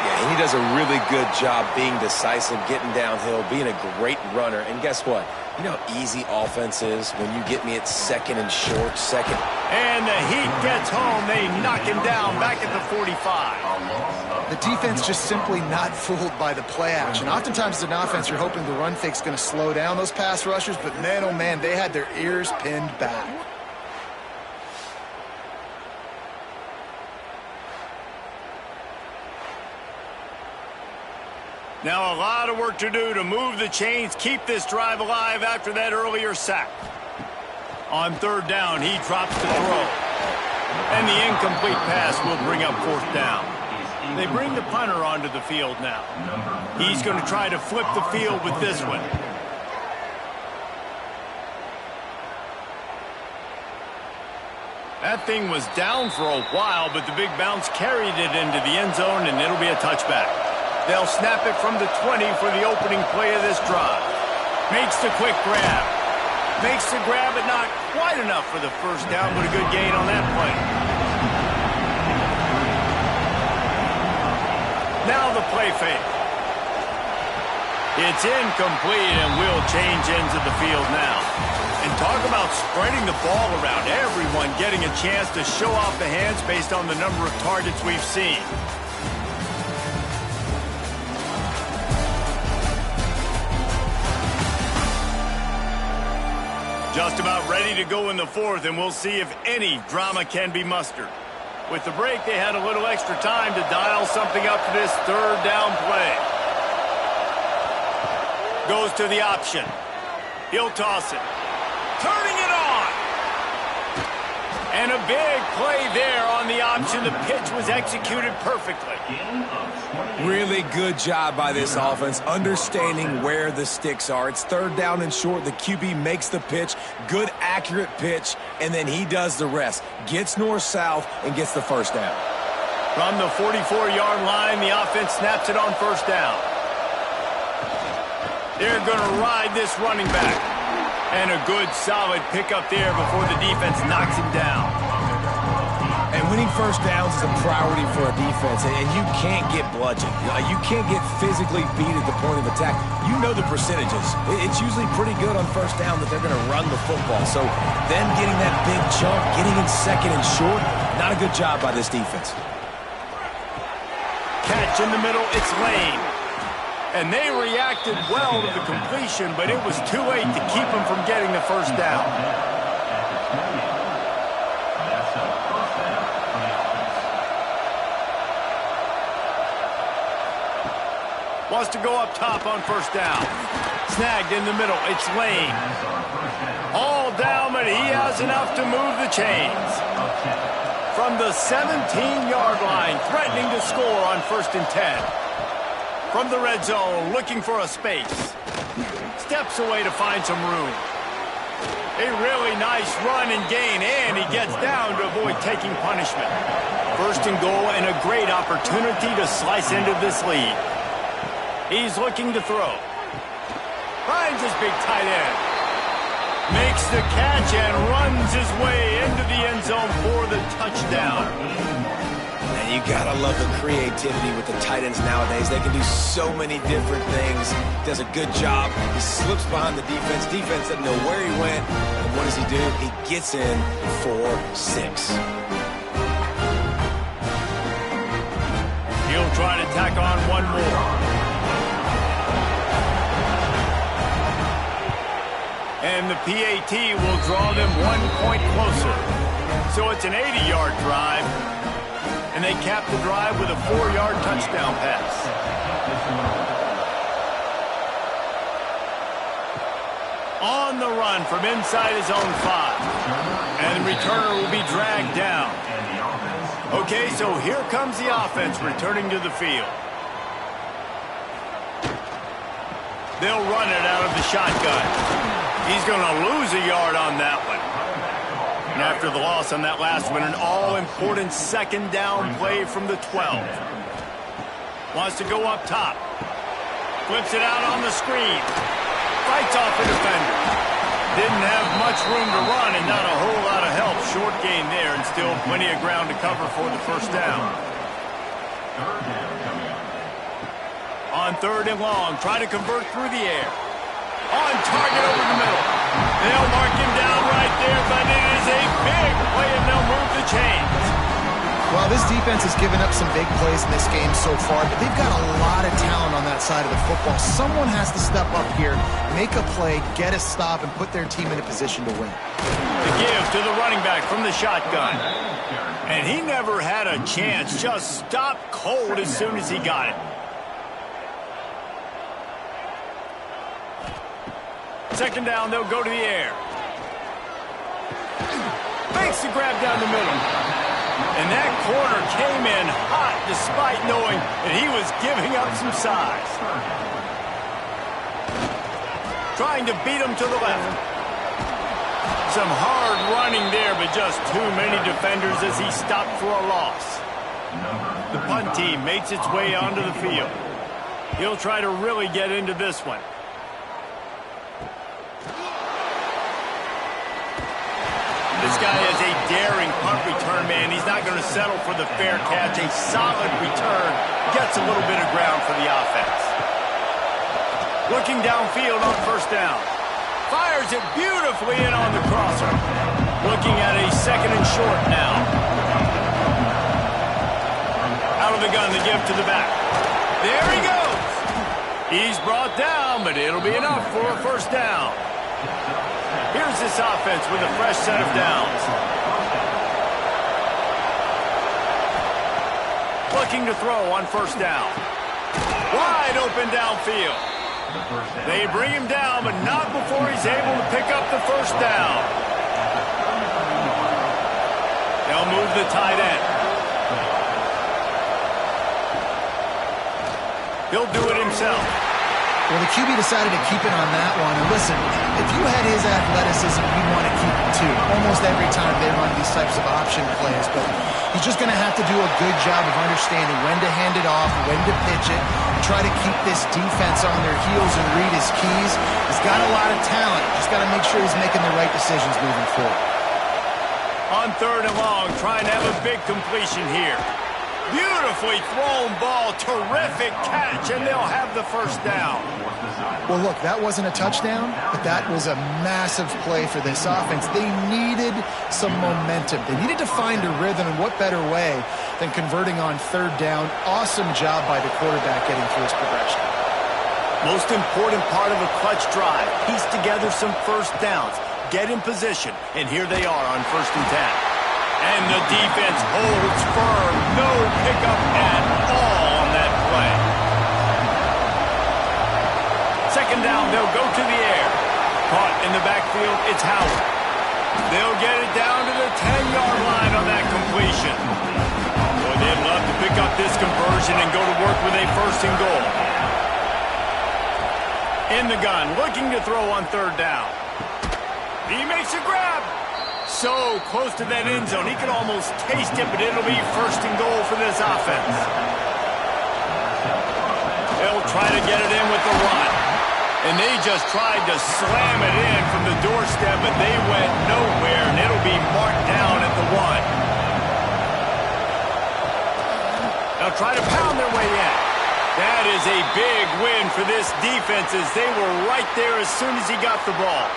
[SPEAKER 2] Yeah, and he does a really good job being decisive, getting downhill, being a great runner. And guess what? You know how easy offense is when you get me at 2nd and short, 2nd.
[SPEAKER 1] And the heat gets home. They knock him down back at the 45.
[SPEAKER 3] The defense just simply not fooled by the play action. Oftentimes as an offense, you're hoping the run fake's going to slow down those pass rushers, but man, oh man, they had their ears pinned back.
[SPEAKER 1] Now a lot of work to do to move the chains, keep this drive alive after that earlier sack. On 3rd down, he drops the throw. And the incomplete pass will bring up 4th down. They bring the punter onto the field now. He's going to try to flip the field with this one. That thing was down for a while, but the big bounce carried it into the end zone, and it'll be a touchback. They'll snap it from the 20 for the opening play of this drive. Makes the quick grab. Makes the grab, but not quite enough for the first down, but a good gain on that play. Now the play fake. It's incomplete, and we'll change ends of the field now. And talk about spreading the ball around. Everyone getting a chance to show off the hands based on the number of targets we've seen. Just about ready to go in the 4th, and we'll see if any drama can be mustered. With the break, they had a little extra time to dial something up for this 3rd down play. Goes to the option. He'll toss it. Turning it on! And a big play there on the option. The pitch was executed perfectly.
[SPEAKER 2] Really good job by this offense, understanding where the sticks are. It's 3rd down and short. The QB makes the pitch, good, accurate pitch, and then he does the rest. Gets north-south and gets the first down.
[SPEAKER 1] From the 44-yard line, the offense snaps it on first down. They're going to ride this running back. And a good, solid pickup there before the defense knocks him down.
[SPEAKER 2] And winning first downs is a priority for a defense, and you can't get bludgeoned. You can't get physically beat at the point of attack. You know the percentages. It's usually pretty good on first down that they're going to run the football. So then getting that big chunk, getting in 2nd and short, not a good job by this defense.
[SPEAKER 1] catch in the middle. It's Lane. And they reacted well to the completion, but it was too late to keep them from getting the first down. Wants to go up top on first down. Snagged in the middle. It's Lane. All down, but he has enough to move the chains. From the 17-yard line, threatening to score on 1st and 10. From the red zone, looking for a space. Steps away to find some room. A really nice run and gain, and he gets down to avoid taking punishment. 1st and goal, and a great opportunity to slice into this lead. He's looking to throw. Finds his big tight end. Makes the catch and runs his way into the end zone for the touchdown.
[SPEAKER 2] And you gotta love the creativity with the tight ends nowadays. They can do so many different things. Does a good job. He slips behind the defense. Defense doesn't know where he went. And what does he do? He gets in for 6.
[SPEAKER 1] He'll try to tack on one more. And the PAT will draw them 1 point closer. So it's an 80-yard drive. And they cap the drive with a 4-yard touchdown pass. On the run from inside his own 5. And the returner will be dragged down. Okay, so here comes the offense returning to the field. They'll run it out of the shotgun. He's going to lose a yard on that one. And after the loss on that last one, an all-important 2nd down play from the 12. Wants to go up top. Flips it out on the screen. Fights off the defender. Didn't have much room to run and not a whole lot of help. Short gain there and still plenty of ground to cover for the 1st down. On 3rd and long, try to convert through the air. On target over the middle. They'll mark him down right there, but it is a big play, and they'll move the chains.
[SPEAKER 3] Well, this defense has given up some big plays in this game so far, but they've got a lot of talent on that side of the football. Someone has to step up here, make a play, get a stop, and put their team in a position to win.
[SPEAKER 1] The give to the running back from the shotgun. And he never had a chance, just stopped cold as soon as he got it. 2nd down, they'll go to the air. Makes the grab down the middle. And that corner came in hot despite knowing that he was giving up some size. Trying to beat him to the left. Some hard running there, but just too many defenders as he stopped for a loss. The punt team makes its way onto the field. He'll try to really get into this one. This guy is a daring punt return man. He's not going to settle for the fair catch. A solid return gets a little bit of ground for the offense. Looking downfield on 1st down. Fires it beautifully in on the crosser. Looking at a 2nd and short now. Out of the gun, the give to the back. There he goes. He's brought down, but it'll be enough for a 1st down. Here's this offense with a fresh set of downs. Looking to throw on 1st down. Wide open downfield. They bring him down, but not before he's able to pick up the 1st down. They'll move the tight end. He'll do it himself.
[SPEAKER 3] Well, the QB decided to keep it on that one. And listen, if you had his athleticism, you'd want to keep it too. Almost every time they run these types of option plays. But he's just going to have to do a good job of understanding when to hand it off, when to pitch it, and try to keep this defense on their heels and read his keys. He's got a lot of talent. Just got to make sure he's making the right decisions moving forward.
[SPEAKER 1] On 3rd and long, trying to have a big completion here. Beautifully thrown ball. Terrific catch, and they'll have the first down.
[SPEAKER 3] Well, look, that wasn't a touchdown, but that was a massive play for this offense. They needed some momentum. They needed to find a rhythm, and what better way than converting on third down. Awesome job by the quarterback getting through his progression.
[SPEAKER 1] Most important part of a clutch drive. Piece together some first downs. Get in position, and here they are on 1st and 10. And the defense holds firm. No pickup at all on that play. 2nd down, they'll go to the air. Caught in the backfield, it's Howard. They'll get it down to the 10-yard line on that completion. Boy, they'd love to pick up this conversion and go to work with a 1st and goal. In the gun, looking to throw on 3rd down. He makes a grab. So close to that end zone, he could almost taste it, but it'll be 1st and goal for this offense. They'll try to get it in with the run. And they just tried to slam it in from the doorstep, but they went nowhere, and it'll be marked down at the 1. They'll try to pound their way in. That is a big win for this defense, as they were right there as soon as he got the ball.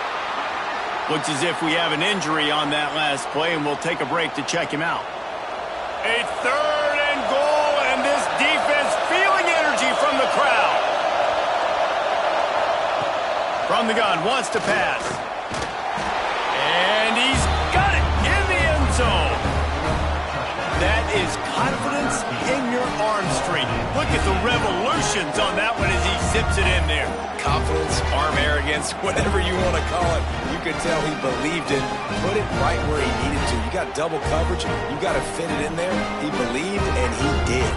[SPEAKER 1] Looks as if we have an injury on that last play, and we'll take a break to check him out. A 3rd and goal, and this defense feeling energy from the crowd. From the gun, wants to pass. And he's got it in the end zone. That is confidence in your arm strength. Look at the revolutions on that one as he zips it in there.
[SPEAKER 2] Confidence, arm arrogance, whatever you want to call it. You could tell he believed it. Put it right where he needed to. You got double coverage. You got to fit it in there. He believed, and he did.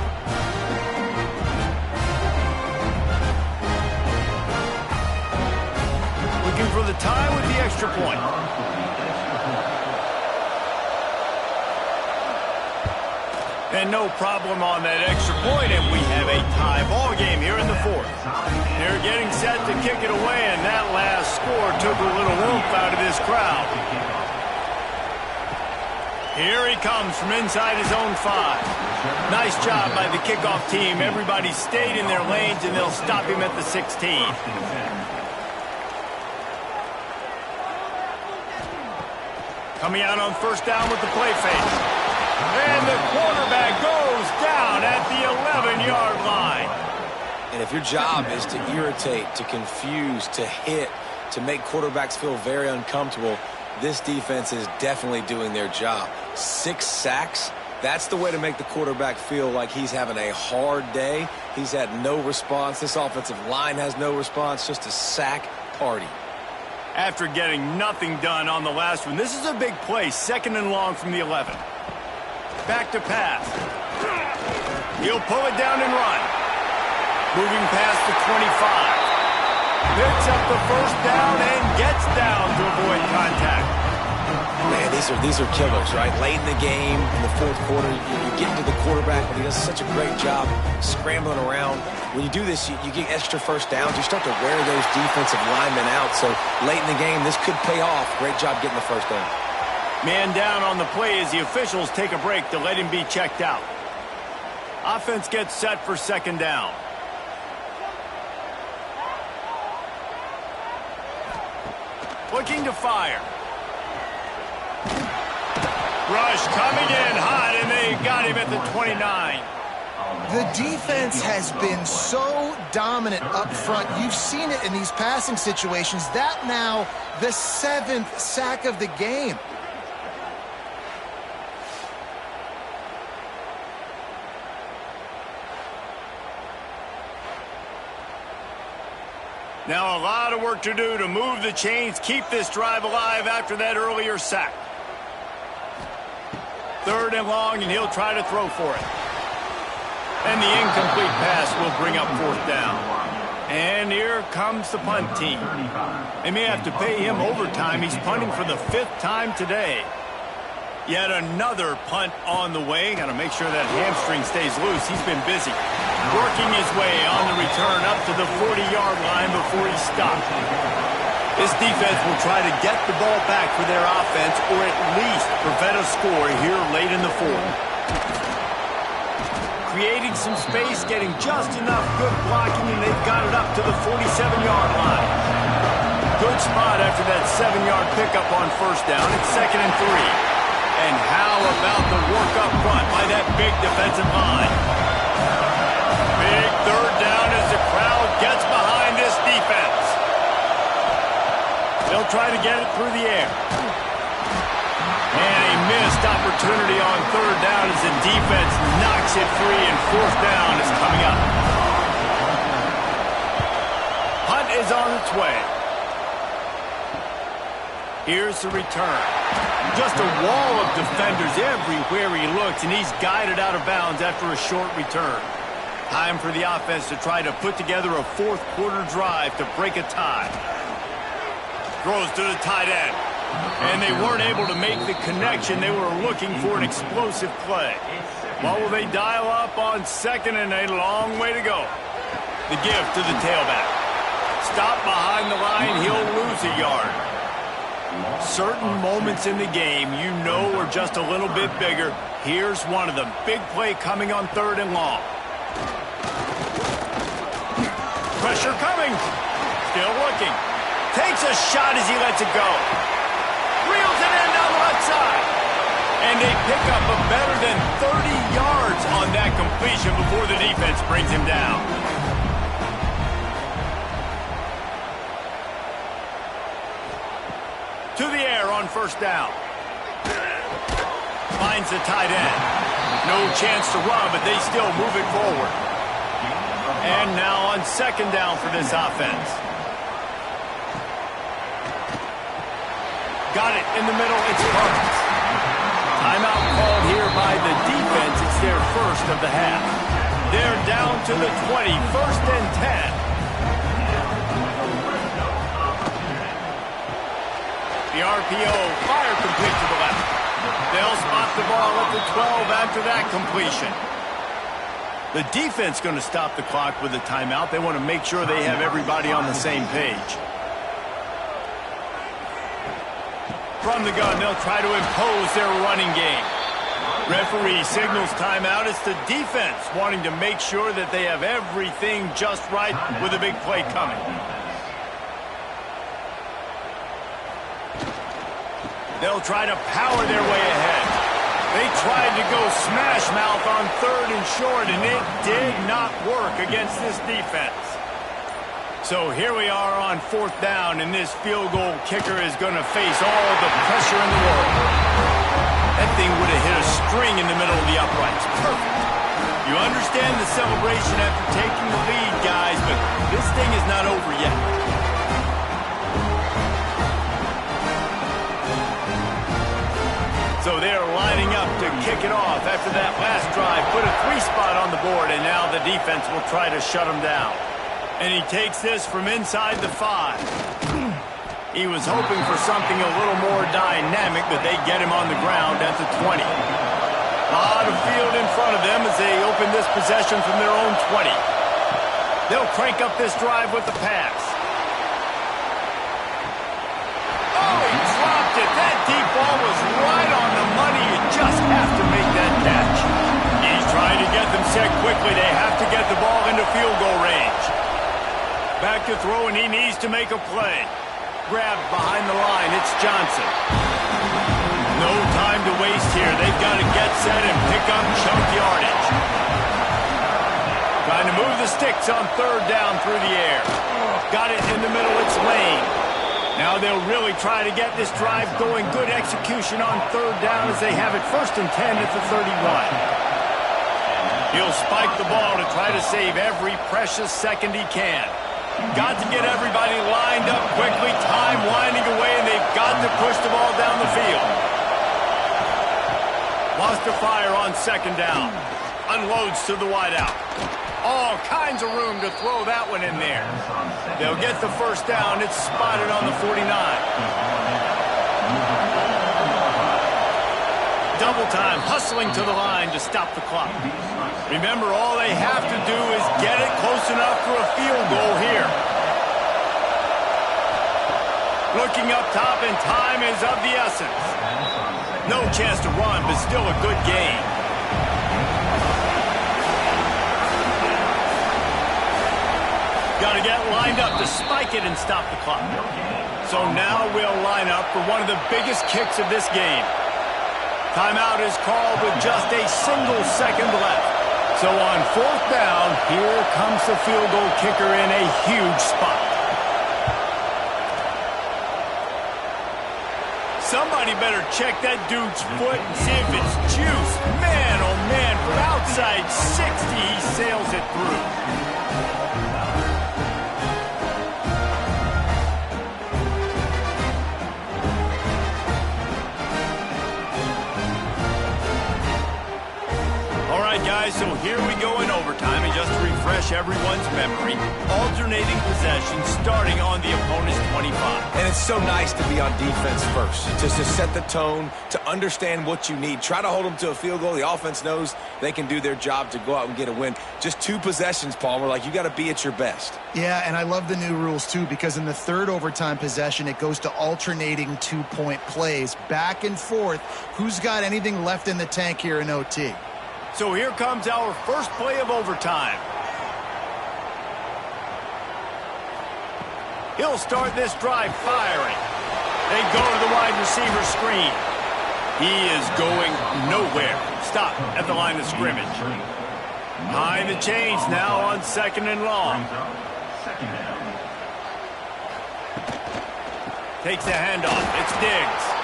[SPEAKER 1] Looking for the tie with the extra point. And no problem on that extra point, and we have a tie ball game here in the 4th. They're getting set to kick it away, and that last score took a little oomph out of this crowd. Here he comes from inside his own 5. Nice job by the kickoff team. Everybody stayed in their lanes, and they'll stop him at the 16. Coming out on 1st down with the play fake. And the quarterback goes down at the 11-yard line.
[SPEAKER 2] And if your job is to irritate, to confuse, to hit, to make quarterbacks feel very uncomfortable, this defense is definitely doing their job. 6 sacks, that's the way to make the quarterback feel like he's having a hard day. He's had no response. This offensive line has no response, just a sack party.
[SPEAKER 1] After getting nothing done on the last one, this is a big play, 2nd and long from the 11. Back to pass. He'll pull it down and run. Moving past the 25. Picks up the 1st down and gets down to avoid contact.
[SPEAKER 2] Man, these are killers, right? Late in the game, in the 4th quarter, you get into the quarterback, but he does such a great job scrambling around. When you do this, you get extra 1st downs. You start to wear those defensive linemen out. So late in the game, this could pay off. Great job getting the 1st down.
[SPEAKER 1] Man down on the play as the officials take a break to let him be checked out. Offense gets set for 2nd down. Looking to fire. Rush coming in hot, and they got him at the 29.
[SPEAKER 3] The defense has been so dominant up front. You've seen it in these passing situations. That now the 7th sack of the game.
[SPEAKER 1] Now a lot of work to do to move the chains, keep this drive alive after that earlier sack. 3rd and long, and he'll try to throw for it. And the incomplete pass will bring up 4th down. And here comes the punt team. They may have to pay him overtime. He's punting for the 5th time today. Yet another punt on the way. Got to make sure that hamstring stays loose. He's been busy. Working his way on the return up to the 40-yard line before he stopped. This defense will try to get the ball back for their offense or at least prevent a score here late in the 4th. creating some space, getting just enough good blocking, and they've got it up to the 47-yard line. Good spot after that 7-yard pickup on first down. It's 2nd and 3. And how about the work up front by that big defensive line? Big 3rd down as the crowd gets behind this defense. They'll try to get it through the air. And a missed opportunity on 3rd down as the defense knocks it free, and 4th down is coming up. Hunt is on its way. Here's the return. Just a wall of defenders everywhere he looks, and he's guided out of bounds after a short return. Time for the offense to try to put together a 4th quarter drive to break a tie. Throws to the tight end. And they weren't able to make the connection. They were looking for an explosive play. What will they dial up on 2nd and a long way to go? The give to the tailback. Stop behind the line. He'll lose a yard. Certain moments in the game you know are just a little bit bigger. Here's one of them. Big play coming on 3rd and long. Pressure coming. Still looking. Takes a shot as he lets it go. Reels it in down the left side. And they pick up a better than 30 yards on that completion before the defense brings him down. To the air on 1st down. Finds the tight end. No chance to run, but they still move it forward. And now on 2nd down for this offense. Got it in the middle. It's perfect. Timeout called here by the defense. It's their first of the half. They're down to the 20. 1st and 10. The RPO, fire complete to the left. They'll spot the ball at the 12 after that completion. The defense going to stop the clock with a timeout. They want to make sure they have everybody on the same page. From the gun, they'll try to impose their running game. Referee signals timeout. It's the defense wanting to make sure that they have everything just right with a big play coming. They'll try to power their way ahead. They tried to go smash mouth on 3rd and short, and it did not work against this defense. So here we are on 4th down, and this field goal kicker is going to face all the pressure in the world. That thing would have hit a string in the middle of the uprights. Perfect. You understand the celebration after taking the lead, guys, but this thing is not over yet. So they're lining up to kick it off after that last drive. Put a 3-spot on the board, and now the defense will try to shut them down. And he takes this from inside the 5. He was hoping for something a little more dynamic, but they get him on the ground at the 20. A lot of field in front of them as they open this possession from their own 20. They'll crank up this drive with the pass. Oh, he dropped it. That deep ball was right on the money. You just have to make that catch. He's trying to get them set quickly. They have to get the ball into field goal range. Back to throw, and he needs to make a play. Grabbed behind the line. It's Johnson. No time to waste here. They've got to get set and pick up chunk yardage. Trying to move the sticks on 3rd down through the air. Got it in the middle. It's Lane. Now they'll really try to get this drive going. Good execution on 3rd down as they have it 1st and 10 at the 31. He'll spike the ball to try to save every precious second he can. Got to get everybody lined up quickly. Time winding away, and they've got to push the ball down the field. Lost to fire on 2nd down. Unloads to the wideout. All kinds of room to throw that one in there. They'll get the 1st down. It's spotted on the 49. Double time, hustling to the line to stop the clock. Remember, all they have to do is get it close enough for a field goal here. Looking up top, and time is of the essence. No chance to run, but still a good gain. Got to get lined up to spike it and stop the clock. So now we'll line up for one of the biggest kicks of this game. Timeout is called with just a single second left. So on 4th down, here comes the field goal kicker in a huge spot. Somebody better check that dude's foot and see if it's juice. Man, oh man, from outside 60, he sails it through. Guys, so here we go in overtime, and just to refresh everyone's memory, alternating possession starting on the opponent's 25.
[SPEAKER 2] And it's so nice to be on defense first, just to set the tone, to understand what you need. Try to hold them to a field goal. The offense knows they can do their job to go out and get a win. Just 2 possessions, Palmer, like you got to be at your best.
[SPEAKER 3] Yeah, and I love the new rules too, because in the 3rd overtime possession, it goes to alternating 2-point plays, back and forth. Who's got anything left in the tank here in OT?
[SPEAKER 1] So here comes our first play of overtime. He'll start this drive firing. They go to the wide receiver screen. He is going nowhere. Stop at the line of scrimmage. Behind the chains now on 2nd and long. Takes the handoff. It's Diggs.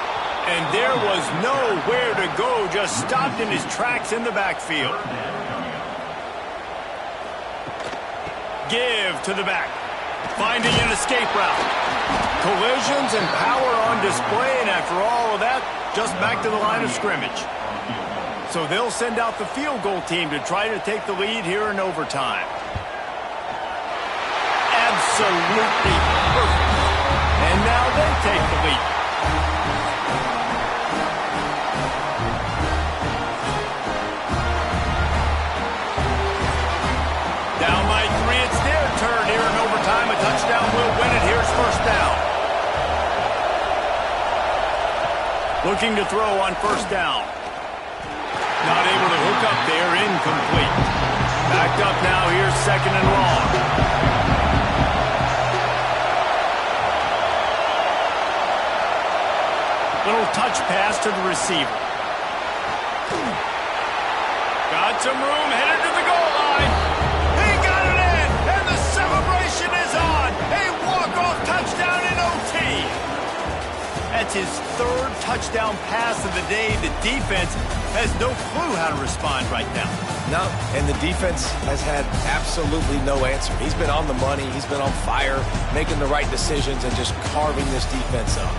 [SPEAKER 1] And there was nowhere to go, just stopped in his tracks in the backfield. Give to the back. Finding an escape route. Collisions and power on display, and after all of that, just back to the line of scrimmage. So they'll send out the field goal team to try to take the lead here in overtime. Absolutely perfect. And now they take the lead. Down by 3, it's their turn here in overtime. A touchdown will win it. Here's 1st down. Looking to throw on 1st down. Not able to hook up there, incomplete. Backed up now, here's 2nd and long. Little touch pass to the receiver. Got some room, headed to the goal line. That's his 3rd touchdown pass of the day. The defense has no clue how to respond right now.
[SPEAKER 2] No, and the defense has had absolutely no answer. He's been on the money. He's been on fire, making the right decisions and just carving this defense up.